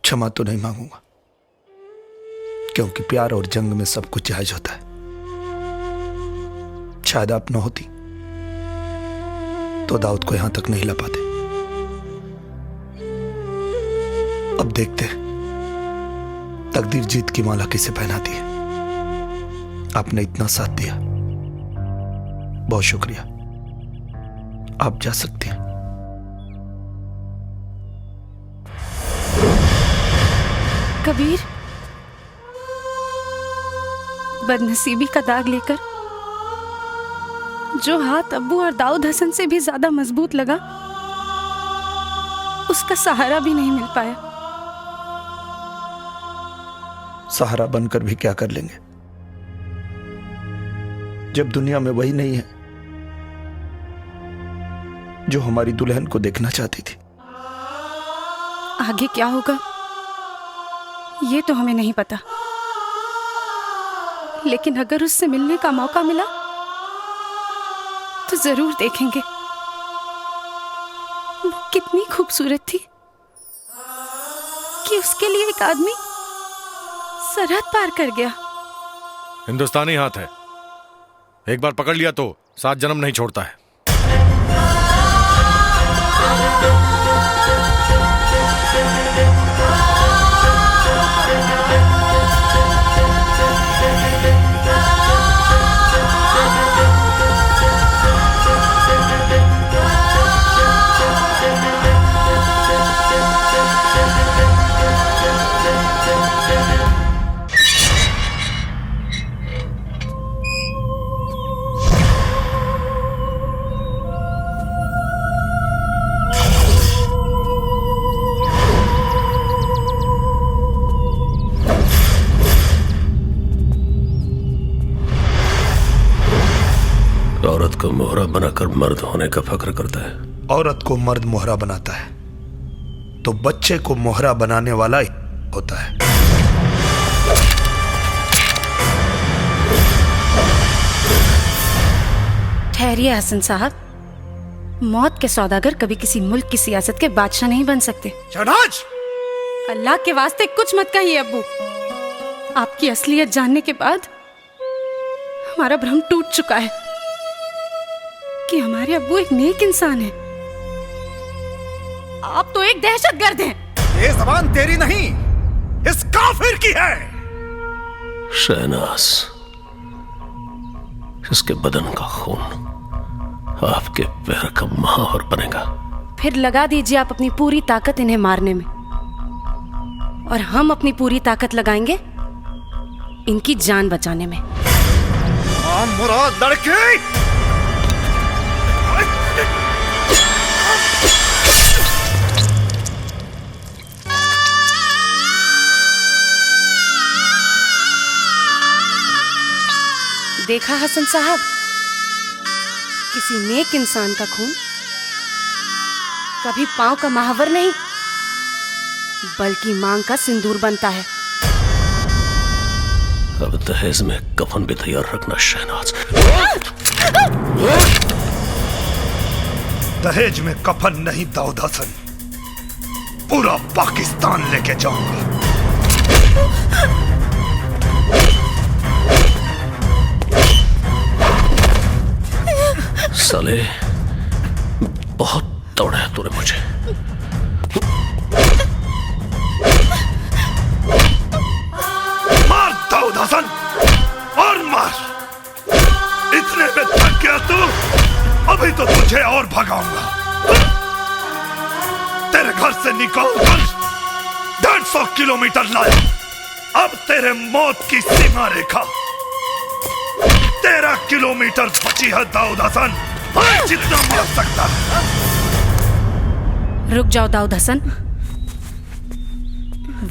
क्षमा तो नहीं मांगूंगा, क्योंकि प्यार और जंग में सब कुछ जायज होता है। शायद आप न होती तो दाऊद को यहां तक नहीं ला पाते। अब देखते हैं तकदीर जीत की माला किसे पहनाती है। आपने इतना साथ दिया, बहुत शुक्रिया। आप जा सकती हैं। कबीर, बदनसीबी का दाग लेकर जो हाथ अब्बू और दाऊद हसन से भी ज्यादा मजबूत लगा, उसका सहारा भी नहीं मिल पाया। सहारा बनकर भी क्या कर लेंगे जब दुनिया में वही नहीं है जो हमारी दुल्हन को देखना चाहती थी। आगे क्या होगा ये तो हमें नहीं पता, लेकिन अगर उससे मिलने का मौका मिला तो जरूर देखेंगे। वो कितनी खूबसूरत थी कि उसके लिए एक आदमी सरहद पार कर गया। हिंदुस्तानी हाथ है, एक बार पकड़ लिया तो 7 जन्म नहीं छोड़ता है। औरत को मोहरा बनाकर मर्द होने का फक्र करता है। औरत को मर्द मोहरा बनाता है तो बच्चे को मोहरा बनाने वाला ही होता है। ठहरिए हसन साहब, मौत के सौदागर कभी किसी मुल्क की सियासत के बादशाह नहीं बन सकते। शहनाज! अल्लाह के वास्ते कुछ मत कहिए अब्बू। आपकी असलियत जानने के बाद हमारा भ्रम टूट चुका है कि हमारे अब्बू एक नेक इंसान है। आप तो एक दहशतगर्द हैं। ये जबान तेरी नहीं, इस काफिर की है। शहनाज, इसके बदन का खून आपके पैर का महावर बनेगा। फिर लगा दीजिए आप अपनी पूरी ताकत इन्हें मारने में, और हम अपनी पूरी ताकत लगाएंगे इनकी जान बचाने में। मुराद लड़के! देखा हसन साहब, किसी नेक इंसान का खून कभी पांव का महावर नहीं बल्कि मांग का सिंदूर बनता है। अब दहेज में कफन भी तैयार रखना शहनाज। दहेज में कफन नहीं दाऊद हसन, पूरा पाकिस्तान लेके जाऊंगा। साले, बहुत दौड़ा है तूने मुझे। मार दाऊद हसन, और मार। इतने में थक गया तू? अभी तो तुझे और भगाऊंगा। तेरे घर से निकलकर 150 किलोमीटर लाया। अब तेरे मौत की सीमा रेखा 13 किलोमीटर बची है दाऊद हसन। जितना मार सकता है। रुक जाओ दाऊद हसन,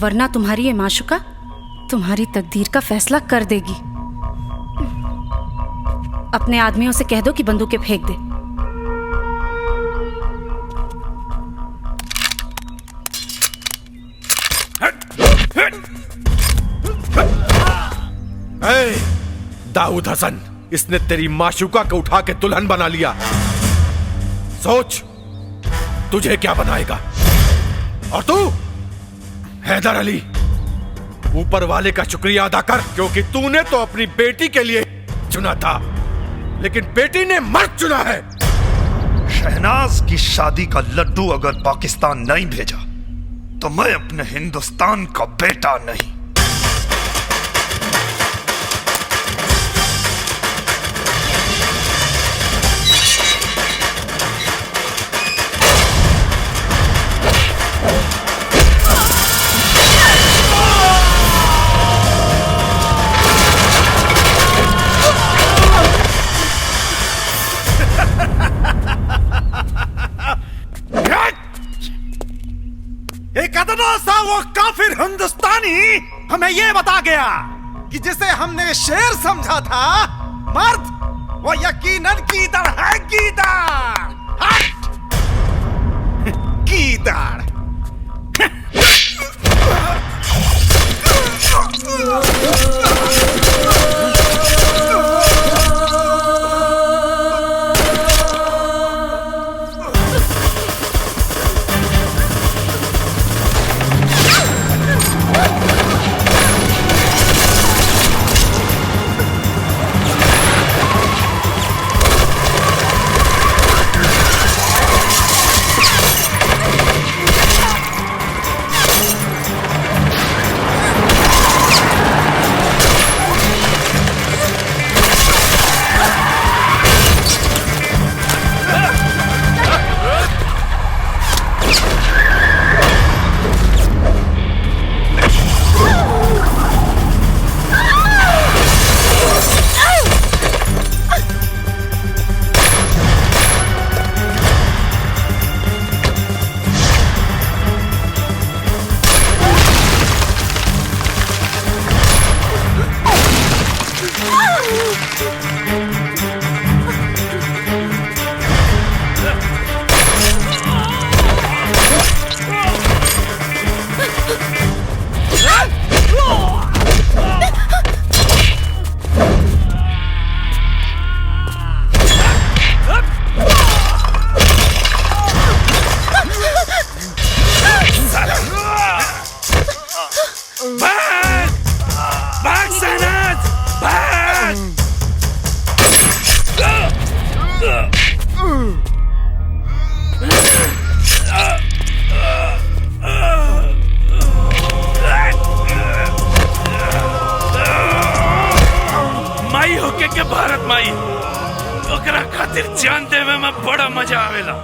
वरना तुम्हारी ये माशुका तुम्हारी तकदीर का फैसला कर देगी। अपने आदमियों से कह दो कि बंदूकें फेंक दे। दाऊद हसन, इसने तेरी माशूका को उठा के दुल्हन बना लिया। सोच तुझे क्या बनाएगा। और तू हैदर अली, ऊपर वाले का शुक्रिया अदा कर, क्योंकि तूने तो अपनी बेटी के लिए चुना था, लेकिन बेटी ने मर्द चुना है। शहनाज की शादी का लड्डू अगर पाकिस्तान नहीं भेजा तो मैं अपने हिंदुस्तान का बेटा नहीं। वो काफिर हिंदुस्तानी हमें ये बता गया कि जिसे हमने शेर समझा था मर्द, वो यकीनन गीदड़ है। गीदड़ गीदड़।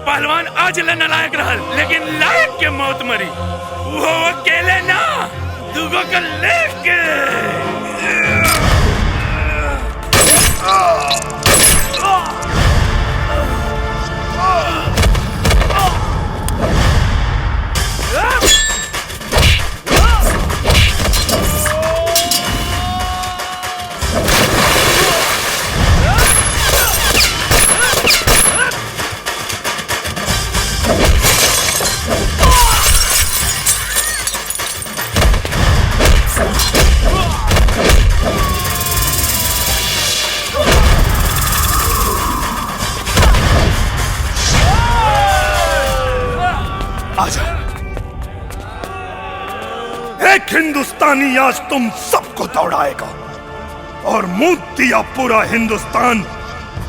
पहलवान आज ले नालायक रहल, लेकिन लायक के मौत मरी। वो अकेले ना, दुगो के लेके। हिंदुस्तानी आज तुम सबको दौड़ाएगा और मुंह दिया पूरा हिंदुस्तान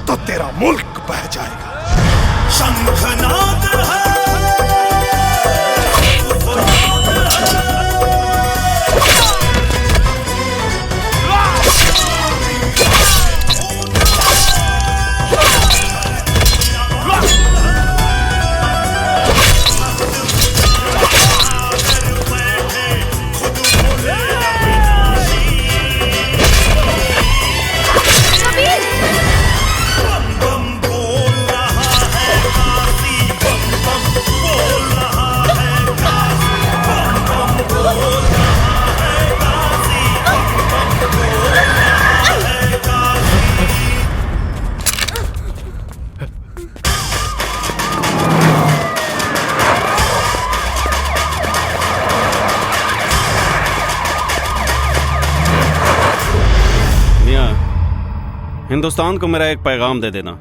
तो तेरा मुल्क बह जाएगा। शंखनाद है। कबीर! हिंदुस्तान को मेरा एक पैगाम दे देना,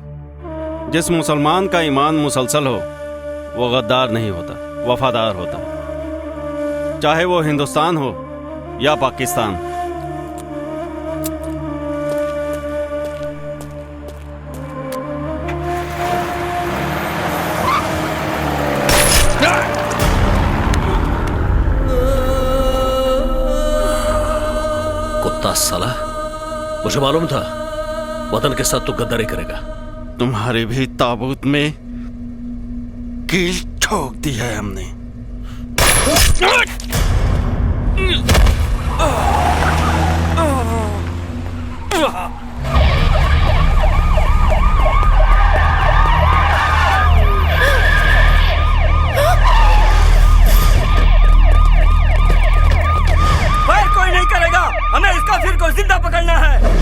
जिस मुसलमान का ईमान मुसलसल हो वो गद्दार नहीं होता, वफादार होता, चाहे वो हिंदुस्तान हो या पाकिस्तान। कुत्ता साला, मुझे मालूम था वतन के साथ तू गद्दारी करेगा। तुम्हारे भी ताबूत में कील ठोक दी है हमने। फायर कोई नहीं करेगा, हमें इसका फिर को जिंदा पकड़ना है।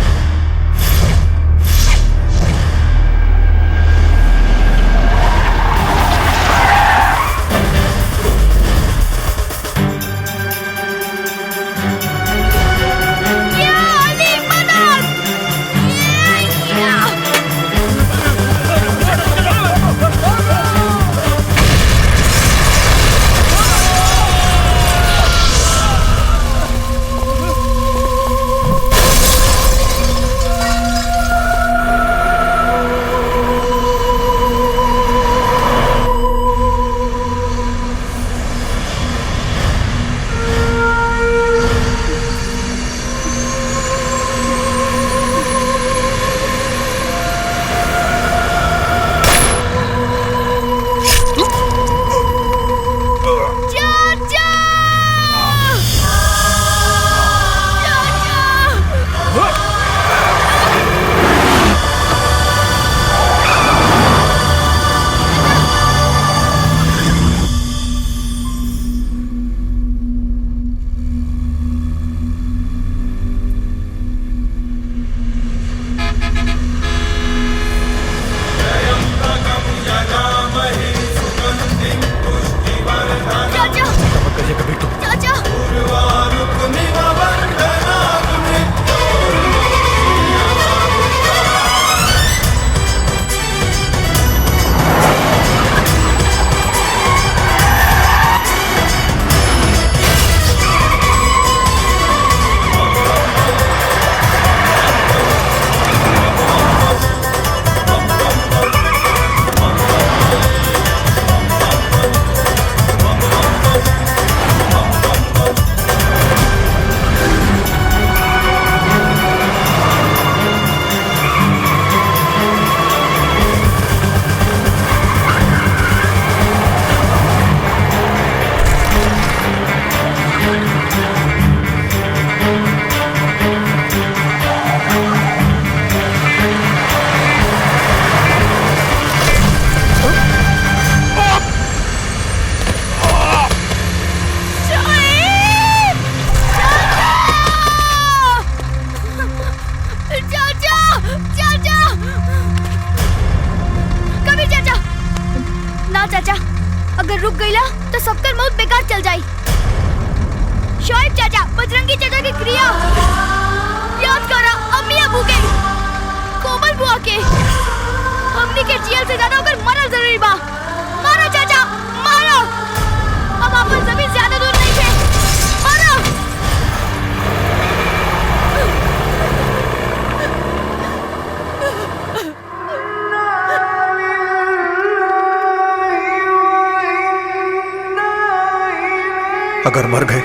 अगर मर गए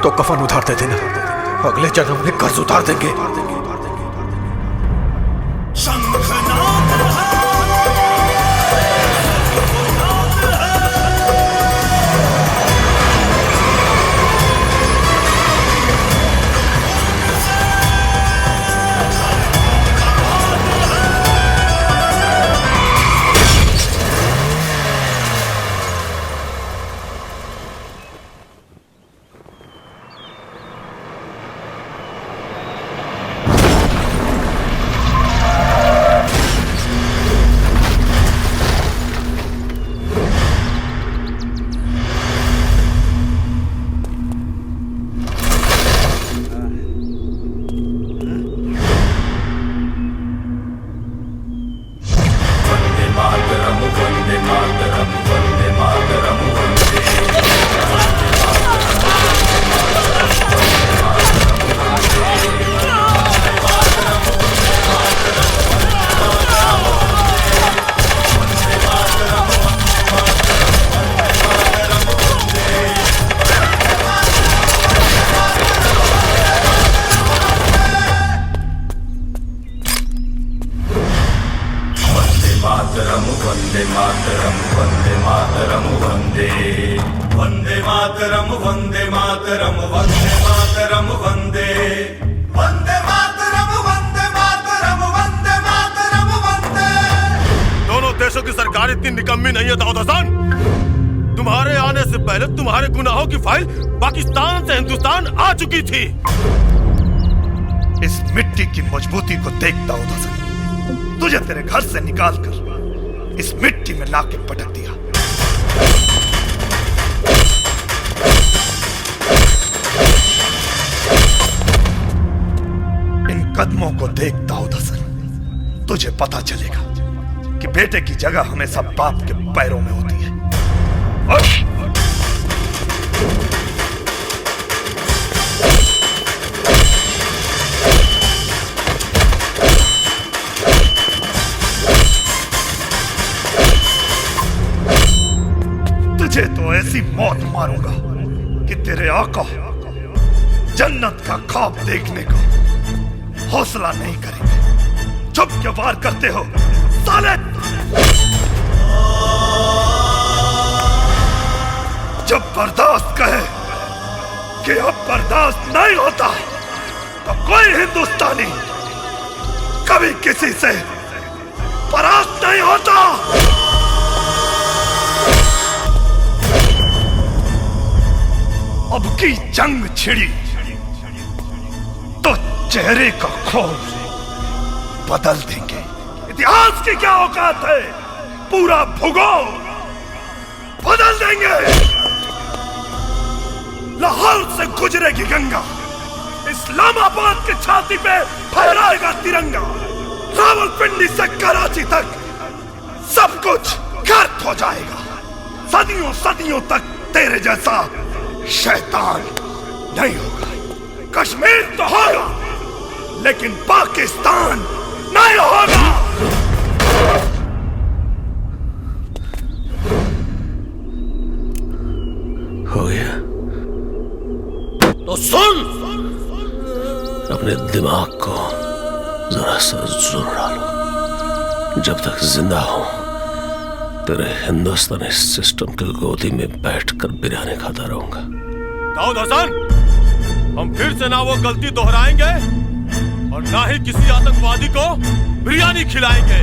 तो कफन उतार दे देना, अगले जन्म में कर्ज उतार देंगे। वंदे मातरम वंदे मातरम वंदे वंदे मातरम वंदे मातरम वंदे मातरम वंदे वंदे मातरम वंदे मातरम वंदे मातरम वंदे। दोनों देशों की सरकार इतनी निकम्मी नहीं है दाऊद हसन। तुम्हारे आने से पहले तुम्हारे गुनाहों की फाइल पाकिस्तान से हिंदुस्तान आ चुकी थी। इस मिट्टी की मजबूती को देख दाऊद हसन, तुझे तेरे घर से निकालकर इस मिट्टी में लाके पटक दिया। इन कदमों को देख दाऊद हसन, तुझे पता चलेगा कि बेटे की जगह हमेशा बाप के पैरों में होती है। तुझे तो ऐसी मौत मारूंगा कि तेरे आका जन्नत का ख्वाब देखने का हौसला नहीं करेंगे। चुप क्यों वार करते हो साले? जब बर्दाश्त कहे कि अब बर्दाश्त नहीं होता तो कोई हिंदुस्तानी कभी किसी से परास्त नहीं होता। अब की जंग छिड़ी तो चेहरे का खौफ बदल देंगे। इतिहास की क्या औकात है, पूरा भूगोल बदल देंगे। लाहौर से गुजरेगी गंगा, इस्लामाबाद की छाती पे फहराएगा तिरंगा। रावलपिंडी से कराची तक सब कुछ गर्क हो जाएगा। सदियों सदियों तक तेरे जैसा शैतान नहीं होगा। कश्मीर तो होगा लेकिन पाकिस्तान नहीं होगा। हो गया तो सुन, अपने दिमाग को जरा सा जोर डालो। जब तक जिंदा हूं तेरे हिंदुस्तानी सिस्टम की गोदी में बैठकर बिरयानी खाता रहूंगा। दाऊद हसन, हम फिर से ना वो गलती दोहराएंगे और ना ही किसी आतंकवादी को बिरयानी खिलाएंगे।